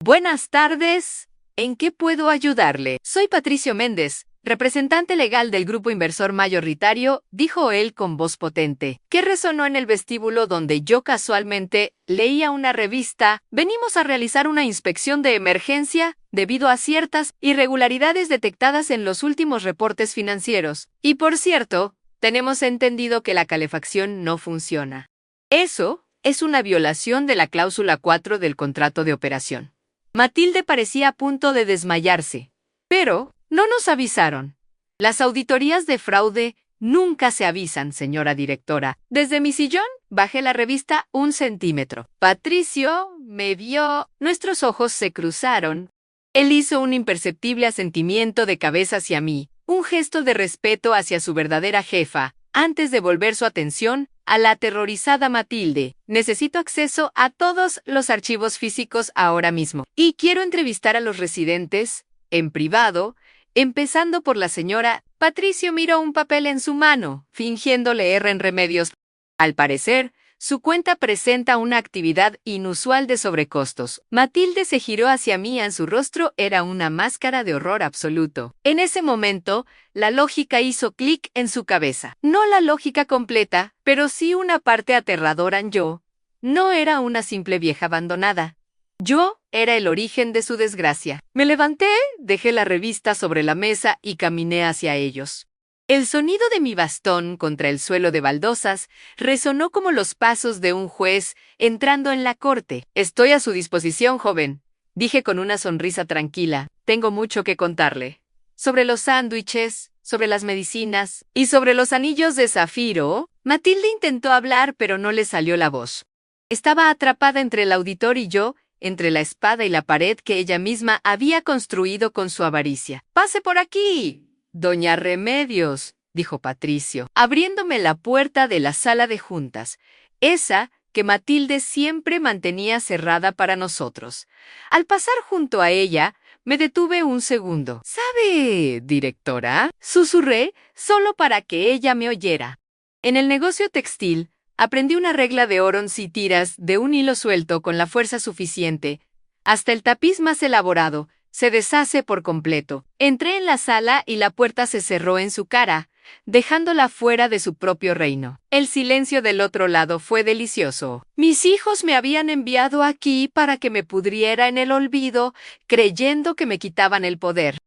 Buenas tardes. ¿En qué puedo ayudarle? Soy Patricio Méndez, representante legal del grupo inversor mayoritario, dijo él con voz potente, que resonó en el vestíbulo donde yo casualmente leía una revista. Venimos a realizar una inspección de emergencia debido a ciertas irregularidades detectadas en los últimos reportes financieros. Y por cierto, tenemos entendido que la calefacción no funciona. Eso es una violación de la cláusula 4 del contrato de operación. Matilde parecía a punto de desmayarse. Pero no nos avisaron. Las auditorías de fraude nunca se avisan, señora directora. Desde mi sillón bajé la revista 1 centímetro. Patricio me vio. Nuestros ojos se cruzaron. Él hizo un imperceptible asentimiento de cabeza hacia mí, un gesto de respeto hacia su verdadera jefa, antes de volver su atención a la aterrorizada Matilde. Necesito acceso a todos los archivos físicos ahora mismo. Y quiero entrevistar a los residentes, en privado, empezando por la señora. Patricio miró un papel en su mano, fingiendo leer en Remedios. Al parecer, su cuenta presenta una actividad inusual de sobrecostos. Matilde se giró hacia mí. En su rostro era una máscara de horror absoluto. En ese momento, la lógica hizo clic en su cabeza. No la lógica completa, pero sí una parte aterradora en yo. No era una simple vieja abandonada. Yo era el origen de su desgracia. Me levanté, dejé la revista sobre la mesa y caminé hacia ellos. El sonido de mi bastón contra el suelo de baldosas resonó como los pasos de un juez entrando en la corte. Estoy a su disposición, joven, dije con una sonrisa tranquila. Tengo mucho que contarle. Sobre los sándwiches, sobre las medicinas y sobre los anillos de zafiro. Matilde intentó hablar, pero no le salió la voz. Estaba atrapada entre el auditor y yo, entre la espada y la pared que ella misma había construido con su avaricia. «Pase por aquí, doña Remedios», dijo Patricio, abriéndome la puerta de la sala de juntas, esa que Matilde siempre mantenía cerrada para nosotros. Al pasar junto a ella, me detuve un segundo. «¿Sabe, directora?», susurré, solo para que ella me oyera. En el negocio textil, aprendí una regla de oro: si tiras de un hilo suelto con la fuerza suficiente, hasta el tapiz más elaborado se deshace por completo. Entré en la sala y la puerta se cerró en su cara, dejándola fuera de su propio reino. El silencio del otro lado fue delicioso. Mis hijos me habían enviado aquí para que me pudriera en el olvido, creyendo que me quitaban el poder.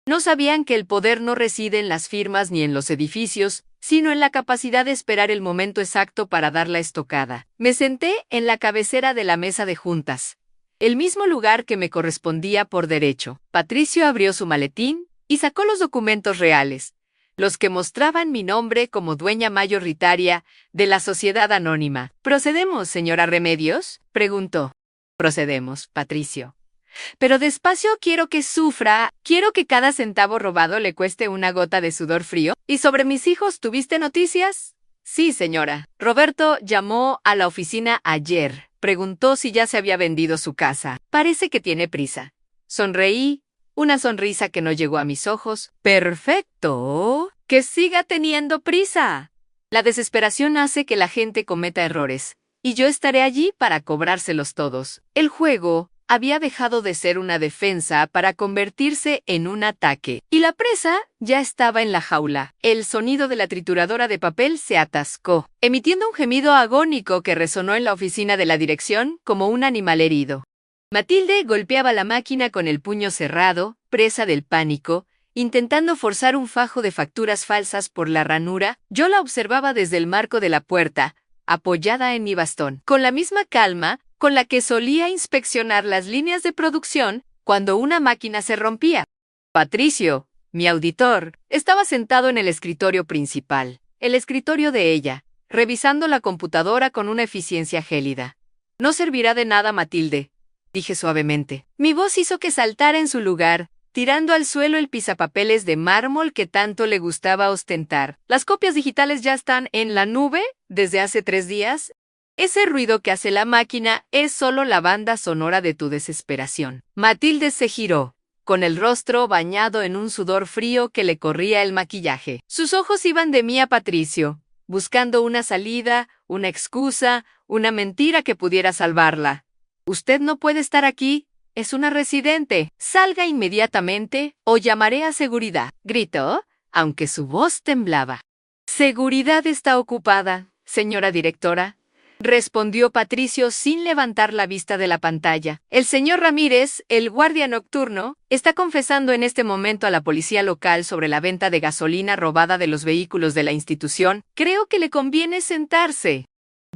No sabían que el poder no reside en las firmas ni en los edificios, sino en la capacidad de esperar el momento exacto para dar la estocada. Me senté en la cabecera de la mesa de juntas, el mismo lugar que me correspondía por derecho. Patricio abrió su maletín y sacó los documentos reales, los que mostraban mi nombre como dueña mayoritaria de la sociedad anónima. ¿Procedemos, señora Remedios?, preguntó. Procedemos, Patricio. Pero despacio, quiero que sufra, quiero que cada centavo robado le cueste una gota de sudor frío. ¿Y sobre mis hijos tuviste noticias? Sí, señora. Roberto llamó a la oficina ayer. Preguntó si ya se había vendido su casa. Parece que tiene prisa. Sonreí, una sonrisa que no llegó a mis ojos. Perfecto. Que siga teniendo prisa. La desesperación hace que la gente cometa errores, y yo estaré allí para cobrárselos todos. El juego había dejado de ser una defensa para convertirse en un ataque, y la presa ya estaba en la jaula. El sonido de la trituradora de papel se atascó, emitiendo un gemido agónico que resonó en la oficina de la dirección como un animal herido. Matilde golpeaba la máquina con el puño cerrado, presa del pánico, intentando forzar un fajo de facturas falsas por la ranura. Yo la observaba desde el marco de la puerta, apoyada en mi bastón, con la misma calma con la que solía inspeccionar las líneas de producción cuando una máquina se rompía. Patricio, mi auditor, estaba sentado en el escritorio principal, el escritorio de ella, revisando la computadora con una eficiencia gélida. No servirá de nada, Matilde, dije suavemente. Mi voz hizo que saltara en su lugar, tirando al suelo el pisapapeles de mármol que tanto le gustaba ostentar. Las copias digitales ya están en la nube desde hace 3 días. Ese ruido que hace la máquina es solo la banda sonora de tu desesperación. Matilde se giró, con el rostro bañado en un sudor frío que le corría el maquillaje. Sus ojos iban de mí a Patricio, buscando una salida, una excusa, una mentira que pudiera salvarla. Usted no puede estar aquí. Es una residente. Salga inmediatamente o llamaré a seguridad, gritó, aunque su voz temblaba. Seguridad está ocupada, señora directora, respondió Patricio sin levantar la vista de la pantalla. El señor Ramírez, el guardia nocturno, está confesando en este momento a la policía local sobre la venta de gasolina robada de los vehículos de la institución. Creo que le conviene sentarse.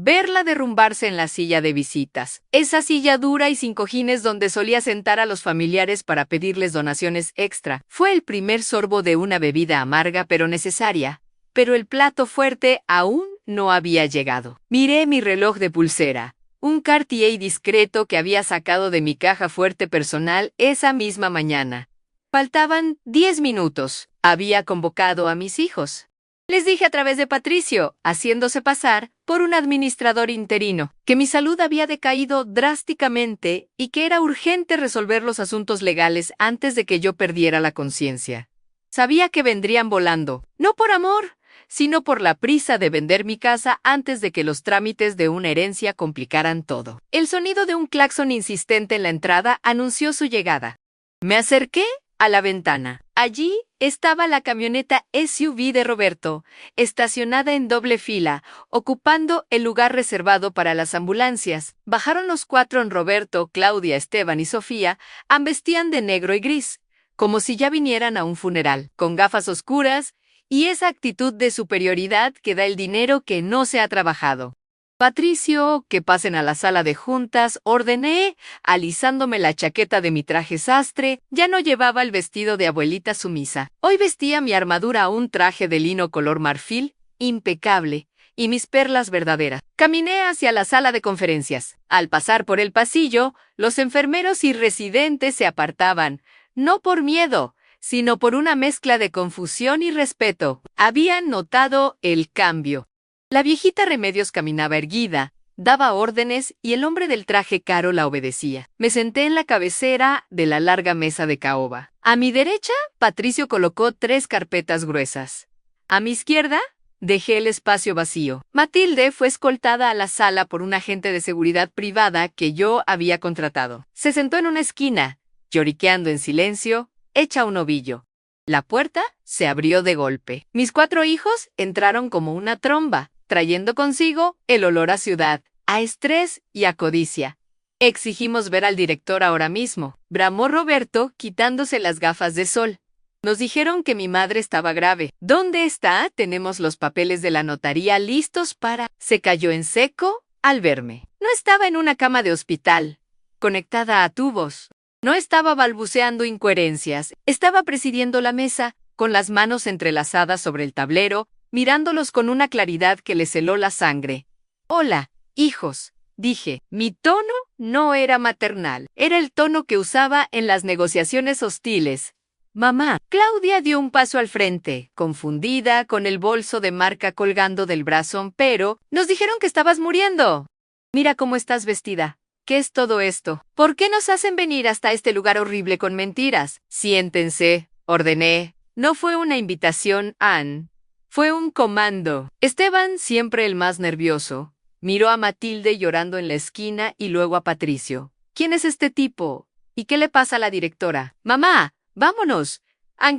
Verla derrumbarse en la silla de visitas, esa silla dura y sin cojines donde solía sentar a los familiares para pedirles donaciones extra, fue el primer sorbo de una bebida amarga pero necesaria, pero el plato fuerte aún no había llegado. Miré mi reloj de pulsera, un Cartier discreto que había sacado de mi caja fuerte personal esa misma mañana. Faltaban 10 minutos. Había convocado a mis hijos. Les dije a través de Patricio, haciéndose pasar por un administrador interino, que mi salud había decaído drásticamente y que era urgente resolver los asuntos legales antes de que yo perdiera la conciencia. Sabía que vendrían volando, no por amor, sino por la prisa de vender mi casa antes de que los trámites de una herencia complicaran todo. El sonido de un claxon insistente en la entrada anunció su llegada. Me acerqué a la ventana. Allí estaba la camioneta SUV de Roberto, estacionada en doble fila, ocupando el lugar reservado para las ambulancias. Bajaron los 4 en Roberto, Claudia, Esteban y Sofía, vestían de negro y gris, como si ya vinieran a un funeral, con gafas oscuras y esa actitud de superioridad que da el dinero que no se ha trabajado. Patricio, que pasen a la sala de juntas, ordené, alisándome la chaqueta de mi traje sastre. Ya no llevaba el vestido de abuelita sumisa. Hoy vestía mi armadura un traje de lino color marfil, impecable, y mis perlas verdaderas. Caminé hacia la sala de conferencias. Al pasar por el pasillo, los enfermeros y residentes se apartaban, no por miedo, sino por una mezcla de confusión y respeto. Habían notado el cambio. La viejita Remedios caminaba erguida, daba órdenes y el hombre del traje caro la obedecía. Me senté en la cabecera de la larga mesa de caoba. A mi derecha, Patricio colocó 3 carpetas gruesas. A mi izquierda, dejé el espacio vacío. Matilde fue escoltada a la sala por un agente de seguridad privada que yo había contratado. Se sentó en una esquina, lloriqueando en silencio, hecha un ovillo. La puerta se abrió de golpe. Mis 4 hijos entraron como una tromba, trayendo consigo el olor a ciudad, a estrés y a codicia. Exigimos ver al director ahora mismo, bramó Roberto, quitándose las gafas de sol. Nos dijeron que mi madre estaba grave. ¿Dónde está? Tenemos los papeles de la notaría listos para... Se cayó en seco al verme. No estaba en una cama de hospital, conectada a tubos. No estaba balbuceando incoherencias. Estaba presidiendo la mesa, con las manos entrelazadas sobre el tablero, mirándolos con una claridad que les heló la sangre. Hola, hijos, dije. Mi tono no era maternal. Era el tono que usaba en las negociaciones hostiles. Mamá. Claudia dio un paso al frente, confundida, con el bolso de marca colgando del brazo. Pero, nos dijeron que estabas muriendo. Mira cómo estás vestida. ¿Qué es todo esto? ¿Por qué nos hacen venir hasta este lugar horrible con mentiras? Siéntense, ordené. No fue una invitación, Anne. Fue un comando. Esteban, siempre el más nervioso, miró a Matilde llorando en la esquina y luego a Patricio. ¿Quién es este tipo? ¿Y qué le pasa a la directora? ¡Mamá! ¡Vámonos!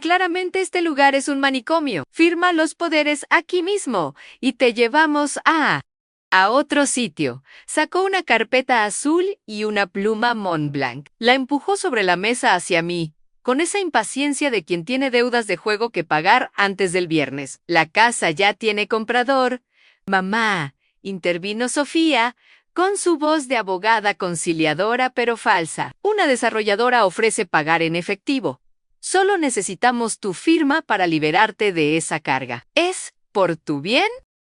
Claramente este lugar es un manicomio. Firma los poderes aquí mismo y te llevamos a otro sitio. Sacó una carpeta azul y una pluma Montblanc. La empujó sobre la mesa hacia mí. con esa impaciencia de quien tiene deudas de juego que pagar antes del viernes. La casa ya tiene comprador. Mamá, intervino Sofía, con su voz de abogada conciliadora pero falsa. Una desarrolladora ofrece pagar en efectivo. Solo necesitamos tu firma para liberarte de esa carga. ¿Es por tu bien?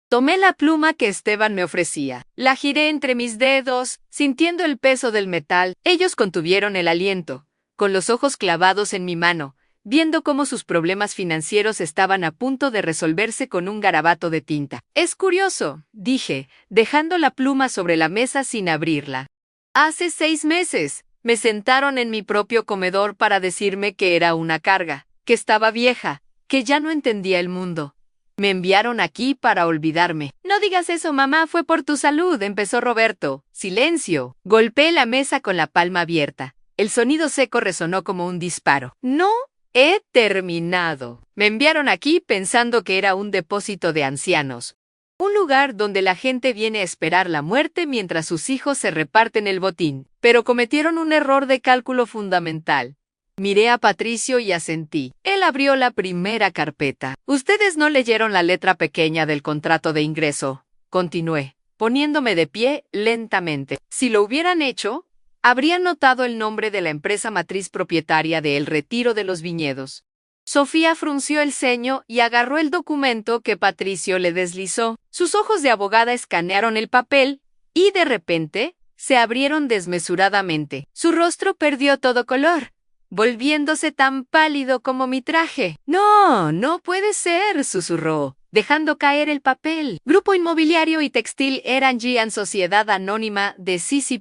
Tomé la pluma que Esteban me ofrecía. La giré entre mis dedos, sintiendo el peso del metal. Ellos contuvieron el aliento, con los ojos clavados en mi mano, viendo cómo sus problemas financieros estaban a punto de resolverse con un garabato de tinta. Es curioso, dije, dejando la pluma sobre la mesa sin abrirla. Hace 6 meses, me sentaron en mi propio comedor para decirme que era una carga, que estaba vieja, que ya no entendía el mundo. Me enviaron aquí para olvidarme. No digas eso, mamá, fue por tu salud, empezó Roberto. Silencio. Golpeé la mesa con la palma abierta. El sonido seco resonó como un disparo. No he terminado. Me enviaron aquí pensando que era un depósito de ancianos. Un lugar donde la gente viene a esperar la muerte mientras sus hijos se reparten el botín. Pero cometieron un error de cálculo fundamental. Miré a Patricio y asentí. Él abrió la primera carpeta. Ustedes no leyeron la letra pequeña del contrato de ingreso. Continué, poniéndome de pie lentamente. Si lo hubieran hecho, habrían notado el nombre de la empresa matriz propietaria de El Retiro de los Viñedos. Sofía frunció el ceño y agarró el documento que Patricio le deslizó. Sus ojos de abogada escanearon el papel y, de repente, se abrieron desmesuradamente. Su rostro perdió todo color, volviéndose tan pálido como mi traje. No, no puede ser, susurró, dejando caer el papel. Grupo Inmobiliario y Textil Erangy Sociedad Anónima de Sisi.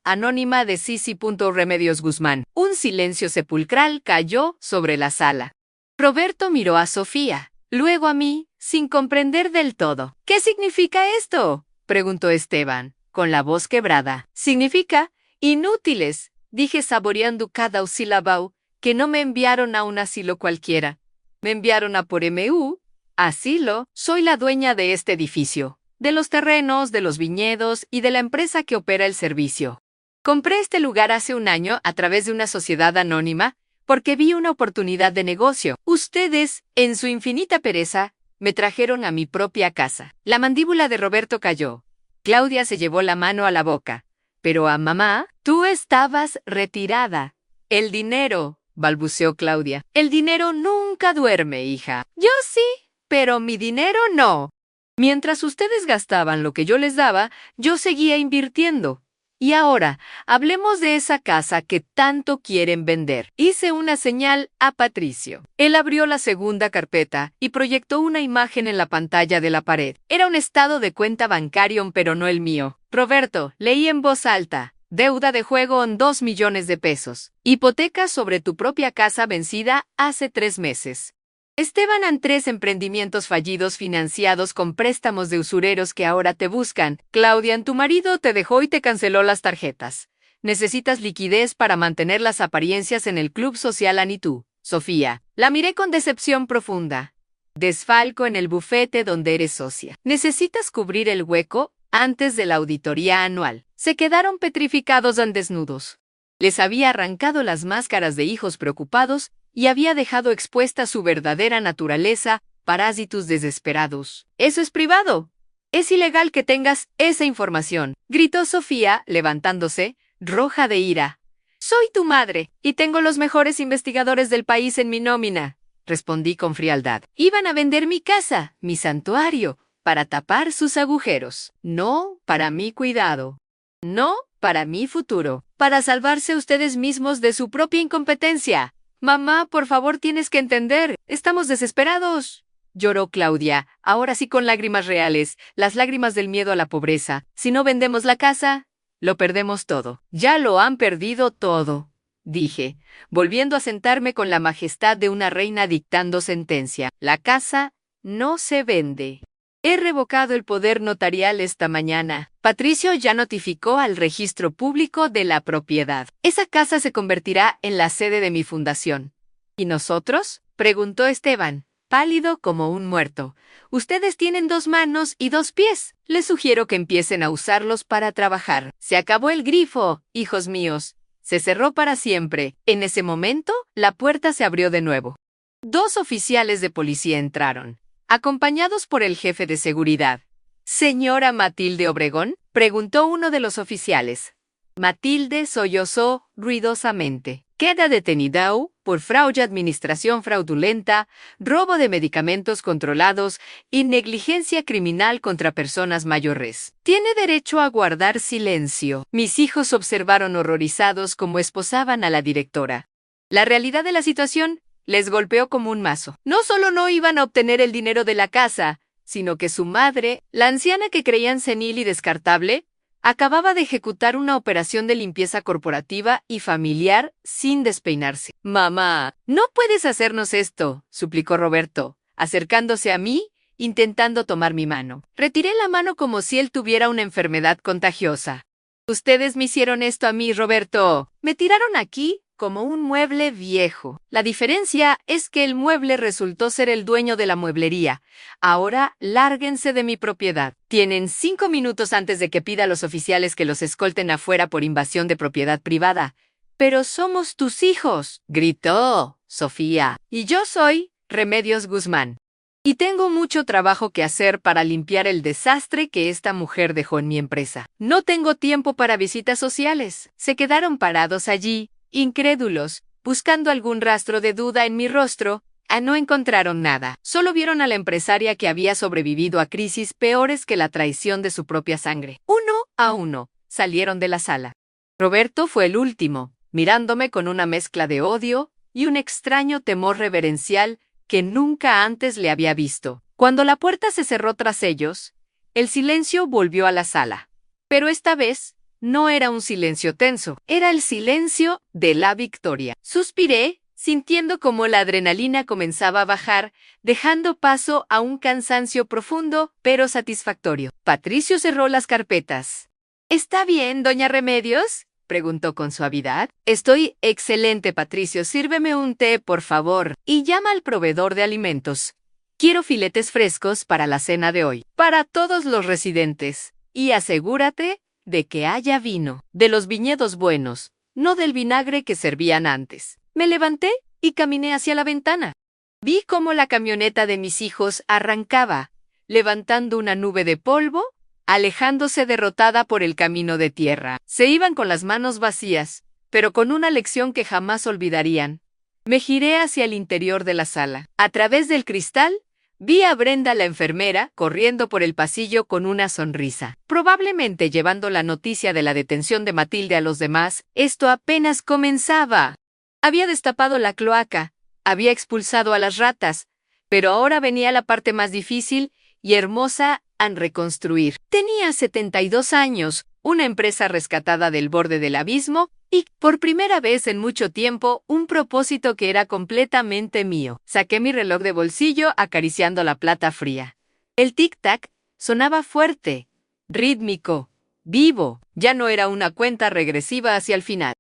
Anónima de Sisi. Remedios Guzmán. Un silencio sepulcral cayó sobre la sala. Roberto miró a Sofía, luego a mí, sin comprender del todo. ¿Qué significa esto?, preguntó Esteban, con la voz quebrada. Significa inútiles, dije saboreando cada sílabo, que no me enviaron a un asilo cualquiera. Me enviaron a por MU, asilo. Soy la dueña de este edificio, de los terrenos, de los viñedos y de la empresa que opera el servicio. Compré este lugar hace un año a través de una sociedad anónima porque vi una oportunidad de negocio. Ustedes, en su infinita pereza, me trajeron a mi propia casa. La mandíbula de Roberto cayó. Claudia se llevó la mano a la boca. Pero a mamá, tú estabas retirada. El dinero, balbuceó Claudia. El dinero nunca duerme, hija. Yo sí, pero mi dinero no. Mientras ustedes gastaban lo que yo les daba, yo seguía invirtiendo. Y ahora, hablemos de esa casa que tanto quieren vender. Hice una señal a Patricio. Él abrió la segunda carpeta y proyectó una imagen en la pantalla de la pared. Era un estado de cuenta bancario, pero no el mío. Roberto, leí en voz alta. Deuda de juego en 2 millones de pesos. Hipoteca sobre tu propia casa vencida hace 3 meses. Esteban han 3 emprendimientos fallidos financiados con préstamos de usureros que ahora te buscan. Claudia, tu marido te dejó y te canceló las tarjetas. Necesitas liquidez para mantener las apariencias en el club social Anitú. Sofía, la miré con decepción profunda. Desfalco en el bufete donde eres socia. Necesitas cubrir el hueco antes de la auditoría anual. Se quedaron petrificados en desnudos. Les había arrancado las máscaras de hijos preocupados y había dejado expuesta su verdadera naturaleza, parásitos desesperados. Eso es privado. Es ilegal que tengas esa información, gritó Sofía, levantándose, roja de ira. Soy tu madre, y tengo los mejores investigadores del país en mi nómina, respondí con frialdad. Iban a vender mi casa, mi santuario, para tapar sus agujeros. No para mi cuidado. No para mi futuro. Para salvarse ustedes mismos de su propia incompetencia. Mamá, por favor, tienes que entender. Estamos desesperados. Lloró Claudia, ahora sí con lágrimas reales, las lágrimas del miedo a la pobreza. Si no vendemos la casa, lo perdemos todo. Ya lo han perdido todo, dije, volviendo a sentarme con la majestad de una reina dictando sentencia. La casa no se vende. He revocado el poder notarial esta mañana. Patricio ya notificó al registro público de la propiedad. Esa casa se convertirá en la sede de mi fundación. ¿Y nosotros?, preguntó Esteban, pálido como un muerto. Ustedes tienen 2 manos y 2 pies. Les sugiero que empiecen a usarlos para trabajar. Se acabó el grifo, hijos míos. Se cerró para siempre. En ese momento, la puerta se abrió de nuevo. 2 oficiales de policía entraron, acompañados por el jefe de seguridad. «¿Señora Matilde Obregón?», preguntó uno de los oficiales. Matilde sollozó ruidosamente. «Queda detenida por fraude, administración fraudulenta, robo de medicamentos controlados y negligencia criminal contra personas mayores. Tiene derecho a guardar silencio». Mis hijos observaron horrorizados cómo esposaban a la directora. La realidad de la situación les golpeó como un mazo. No solo no iban a obtener el dinero de la casa, sino que su madre, la anciana que creían senil y descartable, acababa de ejecutar una operación de limpieza corporativa y familiar sin despeinarse. «Mamá, no puedes hacernos esto», suplicó Roberto, acercándose a mí, intentando tomar mi mano. Retiré la mano como si él tuviera una enfermedad contagiosa. «Ustedes me hicieron esto a mí, Roberto. Me tiraron aquí como un mueble viejo. La diferencia es que el mueble resultó ser el dueño de la mueblería. Ahora, lárguense de mi propiedad. Tienen 5 minutos antes de que pida a los oficiales que los escolten afuera por invasión de propiedad privada». «Pero somos tus hijos», gritó Sofía. «Y yo soy Remedios Guzmán. Y tengo mucho trabajo que hacer para limpiar el desastre que esta mujer dejó en mi empresa. No tengo tiempo para visitas sociales». Se quedaron parados allí, incrédulos, buscando algún rastro de duda en mi rostro. No encontraron nada. Solo vieron a la empresaria que había sobrevivido a crisis peores que la traición de su propia sangre. Uno a uno salieron de la sala. Roberto fue el último, mirándome con una mezcla de odio y un extraño temor reverencial que nunca antes le había visto. Cuando la puerta se cerró tras ellos, el silencio volvió a la sala. Pero esta vez no era un silencio tenso, era el silencio de la victoria. Suspiré, sintiendo cómo la adrenalina comenzaba a bajar, dejando paso a un cansancio profundo, pero satisfactorio. Patricio cerró las carpetas. «¿Está bien, doña Remedios?», preguntó con suavidad. «Estoy excelente, Patricio. Sírveme un té, por favor, y llama al proveedor de alimentos. Quiero filetes frescos para la cena de hoy, para todos los residentes. Y asegúrate de que haya vino, de los viñedos buenos, no del vinagre que servían antes». Me levanté y caminé hacia la ventana. Vi cómo la camioneta de mis hijos arrancaba, levantando una nube de polvo, alejándose derrotada por el camino de tierra. Se iban con las manos vacías, pero con una lección que jamás olvidarían. Me giré hacia el interior de la sala. A través del cristal, vi a Brenda, la enfermera, corriendo por el pasillo con una sonrisa, probablemente llevando la noticia de la detención de Matilde a los demás. Esto apenas comenzaba. Había destapado la cloaca, había expulsado a las ratas, pero ahora venía la parte más difícil y hermosa en reconstruir. Tenía 72 años, una empresa rescatada del borde del abismo y, por primera vez en mucho tiempo, un propósito que era completamente mío. Saqué mi reloj de bolsillo acariciando la plata fría. El tic-tac sonaba fuerte, rítmico, vivo. Ya no era una cuenta regresiva hacia el final.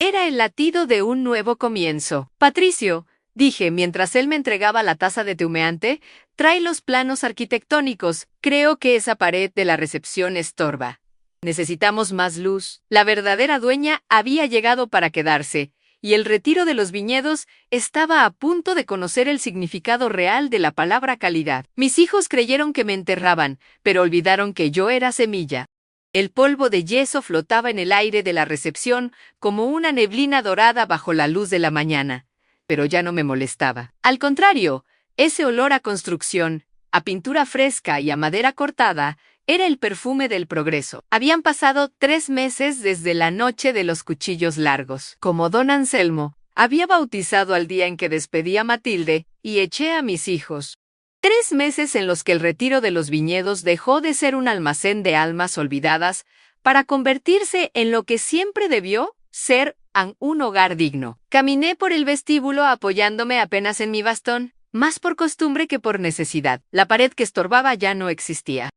Era el latido de un nuevo comienzo. «Patricio», dije mientras él me entregaba la taza de té humeante, «trae los planos arquitectónicos. Creo que esa pared de la recepción estorba. Necesitamos más luz». La verdadera dueña había llegado para quedarse, y el retiro de los viñedos estaba a punto de conocer el significado real de la palabra calidad. Mis hijos creyeron que me enterraban, pero olvidaron que yo era semilla. El polvo de yeso flotaba en el aire de la recepción como una neblina dorada bajo la luz de la mañana, pero ya no me molestaba. Al contrario, ese olor a construcción, a pintura fresca y a madera cortada, era el perfume del progreso. Habían pasado 3 meses desde la noche de los cuchillos largos. Como don Anselmo, había bautizado al día en que despedí a Matilde y eché a mis hijos. 3 meses en los que el retiro de los viñedos dejó de ser un almacén de almas olvidadas para convertirse en lo que siempre debió ser, un hogar digno. Caminé por el vestíbulo apoyándome apenas en mi bastón, más por costumbre que por necesidad. La pared que estorbaba ya no existía.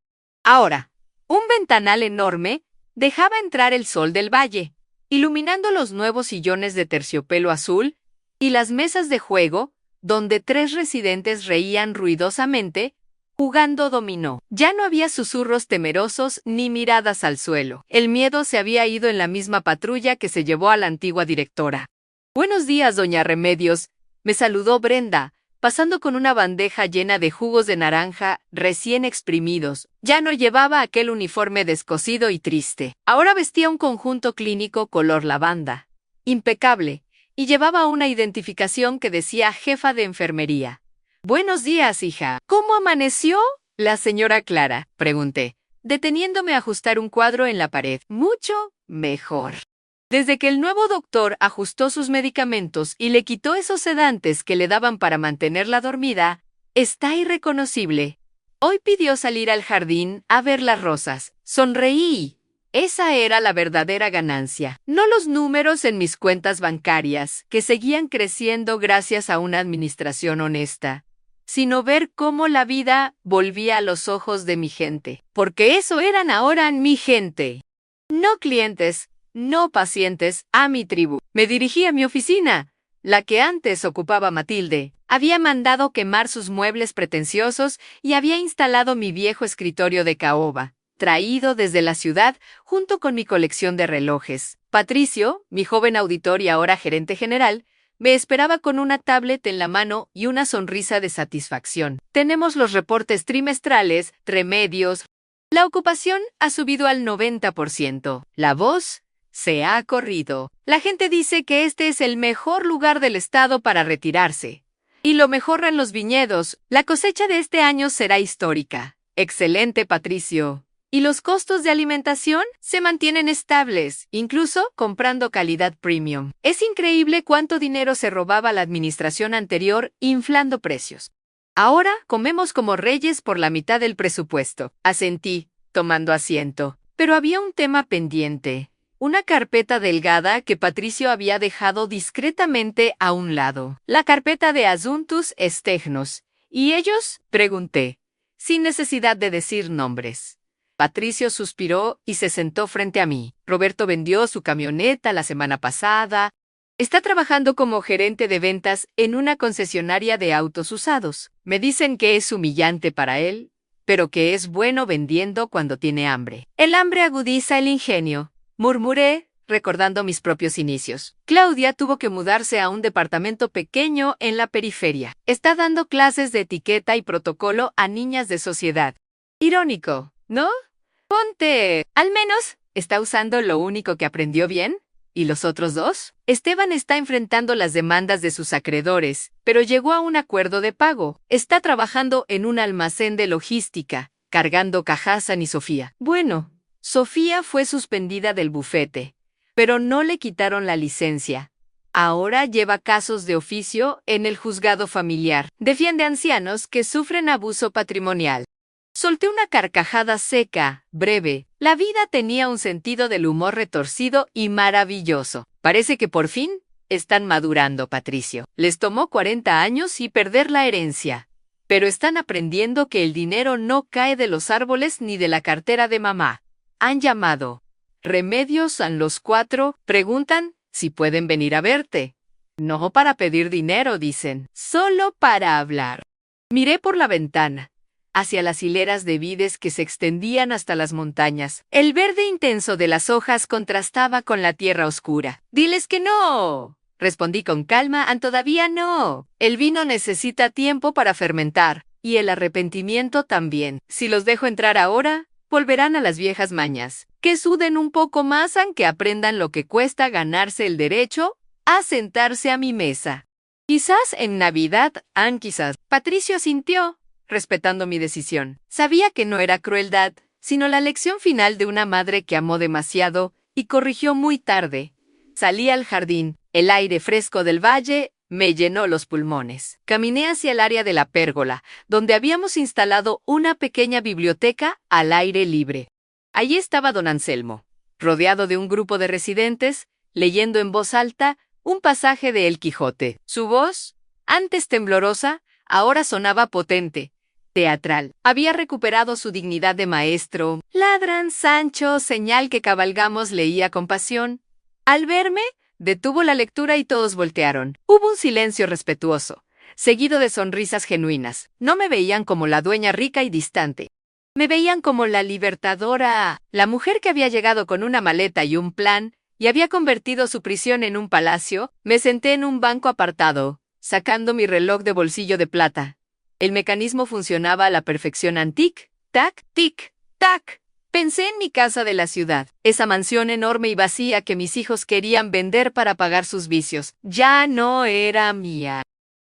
Ahora, un ventanal enorme dejaba entrar el sol del valle, iluminando los nuevos sillones de terciopelo azul y las mesas de juego, donde 3 residentes reían ruidosamente, jugando dominó. Ya no había susurros temerosos ni miradas al suelo. El miedo se había ido en la misma patrulla que se llevó a la antigua directora. «Buenos días, doña Remedios», me saludó Brenda, pasando con una bandeja llena de jugos de naranja recién exprimidos. Ya no llevaba aquel uniforme descosido y triste. Ahora vestía un conjunto clínico color lavanda, impecable, y llevaba una identificación que decía jefa de enfermería. «Buenos días, hija. ¿Cómo amaneció?» «La señora Clara», pregunté, deteniéndome a ajustar un cuadro en la pared. «Mucho mejor». Desde que el nuevo doctor ajustó sus medicamentos y le quitó esos sedantes que le daban para mantenerla dormida, está irreconocible. Hoy pidió salir al jardín a ver las rosas. Sonreí. Esa era la verdadera ganancia. No los números en mis cuentas bancarias, que seguían creciendo gracias a una administración honesta, sino ver cómo la vida volvía a los ojos de mi gente. Porque eso eran ahora mi gente. No clientes, no pacientes, a mi tribu. Me dirigí a mi oficina, la que antes ocupaba Matilde. Había mandado quemar sus muebles pretenciosos y había instalado mi viejo escritorio de caoba, traído desde la ciudad junto con mi colección de relojes. Patricio, mi joven auditor y ahora gerente general, me esperaba con una tablet en la mano y una sonrisa de satisfacción. «Tenemos los reportes trimestrales, remedios». La ocupación ha subido al 90%. La voz se ha corrido. La gente dice que este es el mejor lugar del estado para retirarse. Y lo mejor en los viñedos. La cosecha de este año será histórica. Excelente, Patricio. Y los costos de alimentación se mantienen estables, incluso comprando calidad premium. Es increíble cuánto dinero se robaba la administración anterior inflando precios. Ahora comemos como reyes por la mitad del presupuesto. Asentí, tomando asiento. Pero había un tema pendiente. Una carpeta delgada que Patricio había dejado discretamente a un lado. La carpeta de Asuntos Externos. ¿Y ellos?, pregunté, sin necesidad de decir nombres. Patricio suspiró y se sentó frente a mí. Roberto vendió su camioneta la semana pasada. Está trabajando como gerente de ventas en una concesionaria de autos usados. Me dicen que es humillante para él, pero que es bueno vendiendo cuando tiene hambre. El hambre agudiza el ingenio, murmuré, recordando mis propios inicios. Claudia tuvo que mudarse a un departamento pequeño en la periferia. Está dando clases de etiqueta y protocolo a niñas de sociedad. Irónico, ¿no? Ponte. Al menos, ¿está usando lo único que aprendió bien? ¿Y los otros dos? Esteban está enfrentando las demandas de sus acreedores, pero llegó a un acuerdo de pago. Está trabajando en un almacén de logística, cargando cajas a Sofía. Bueno, Sofía fue suspendida del bufete, pero no le quitaron la licencia. Ahora lleva casos de oficio en el juzgado familiar. Defiende ancianos que sufren abuso patrimonial. Solté una carcajada seca, breve. La vida tenía un sentido del humor retorcido y maravilloso. Parece que por fin están madurando, Patricio. Les tomó 40 años y perder la herencia. Pero están aprendiendo que el dinero no cae de los árboles ni de la cartera de mamá. Han llamado. Remedios a los 4, preguntan si pueden venir a verte. No para pedir dinero, dicen. Solo para hablar. Miré por la ventana hacia las hileras de vides que se extendían hasta las montañas. El verde intenso de las hojas contrastaba con la tierra oscura. «Diles que no», respondí con calma, «todavía no. El vino necesita tiempo para fermentar, y el arrepentimiento también. Si los dejo entrar ahora, volverán a las viejas mañas. Que suden un poco más, aunque aprendan lo que cuesta ganarse el derecho a sentarse a mi mesa. Quizás en Navidad, quizás». Patricio asintió, respetando mi decisión. Sabía que no era crueldad, sino la lección final de una madre que amó demasiado y corrigió muy tarde. Salí al jardín. El aire fresco del valle me llenó los pulmones. Caminé hacia el área de la pérgola, donde habíamos instalado una pequeña biblioteca al aire libre. Allí estaba don Anselmo, rodeado de un grupo de residentes, leyendo en voz alta un pasaje de El Quijote. Su voz, antes temblorosa, ahora sonaba potente, teatral. Había recuperado su dignidad de maestro. «Ladran, Sancho», señal que cabalgamos, leía con pasión. Al verme, detuvo la lectura y todos voltearon. Hubo un silencio respetuoso. seguido de sonrisas genuinas. No me veían como la dueña rica y distante. Me veían como la libertadora, la mujer que había llegado con una maleta y un plan, y había convertido su prisión en un palacio. Me senté en un banco apartado, sacando mi reloj de bolsillo de plata. El mecanismo funcionaba a la perfección. Tic, tac, tic, tac. Pensé en mi casa de la ciudad, esa mansión enorme y vacía que mis hijos querían vender para pagar sus vicios. Ya no era mía.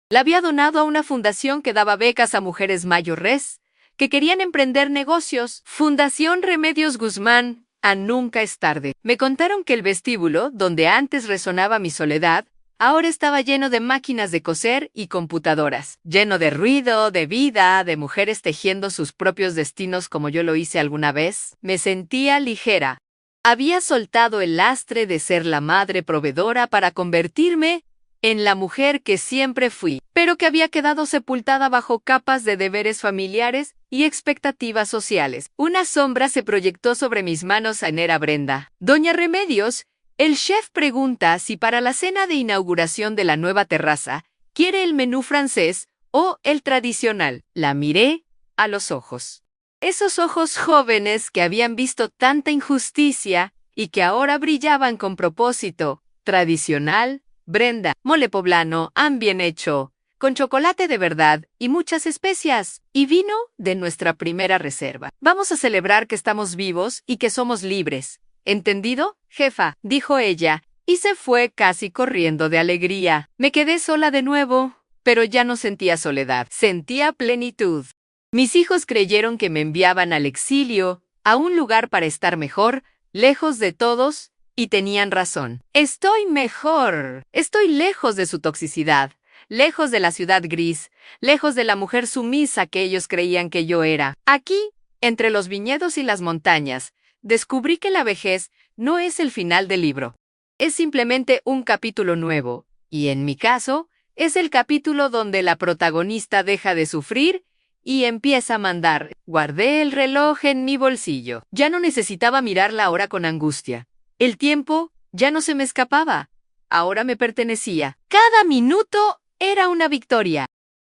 La había donado a una fundación que daba becas a mujeres mayores que querían emprender negocios. Fundación Remedios Guzmán, a nunca es tarde. Me contaron que el vestíbulo, donde antes resonaba mi soledad, ahora estaba lleno de máquinas de coser y computadoras, lleno de ruido, de vida, de mujeres tejiendo sus propios destinos como yo lo hice alguna vez. Me sentía ligera. Había soltado el lastre de ser la madre proveedora para convertirme en la mujer que siempre fui, pero que había quedado sepultada bajo capas de deberes familiares y expectativas sociales. Una sombra se proyectó sobre mis manos. Era Brenda. Doña Remedios, el chef pregunta si para la cena de inauguración de la nueva terraza quiere el menú francés o el tradicional. La miré a los ojos. Esos ojos jóvenes que habían visto tanta injusticia y que ahora brillaban con propósito. Tradicional, Brenda, mole poblano, han bien hecho, con chocolate de verdad y muchas especias, y vino de nuestra primera reserva. Vamos a celebrar que estamos vivos y que somos libres. ¿Entendido, jefa?, dijo ella, y se fue casi corriendo de alegría. Me quedé sola de nuevo, pero ya no sentía soledad, sentía plenitud. Mis hijos creyeron que me enviaban al exilio, a un lugar para estar mejor, lejos de todos, y tenían razón. Estoy mejor. Estoy lejos de su toxicidad, lejos de la ciudad gris, lejos de la mujer sumisa que ellos creían que yo era. Aquí, entre los viñedos y las montañas, descubrí que la vejez no es el final del libro. Es simplemente un capítulo nuevo, y en mi caso, es el capítulo donde la protagonista deja de sufrir y empieza a mandar. Guardé el reloj en mi bolsillo. Ya no necesitaba mirar la hora con angustia. El tiempo ya no se me escapaba. Ahora me pertenecía. Cada minuto era una victoria.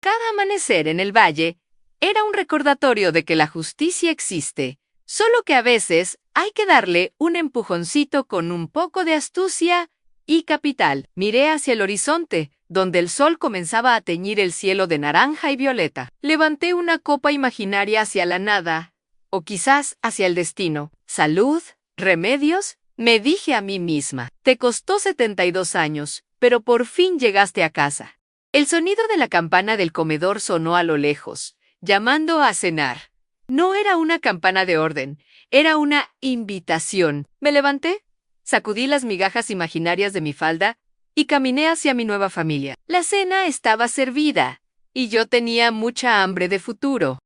Cada amanecer en el valle era un recordatorio de que la justicia existe, solo que a veces hay que darle un empujoncito con un poco de astucia y capital. Miré hacia el horizonte, donde el sol comenzaba a teñir el cielo de naranja y violeta. Levanté una copa imaginaria hacia la nada, o quizás hacia el destino. Salud, remedios, me dije a mí misma. Te costó 72 años, pero por fin llegaste a casa. El sonido de la campana del comedor sonó a lo lejos, llamando a cenar. No era una campana de orden, era una invitación. Me levanté, sacudí las migajas imaginarias de mi falda y caminé hacia mi nueva familia. La cena estaba servida, y yo tenía mucha hambre de futuro.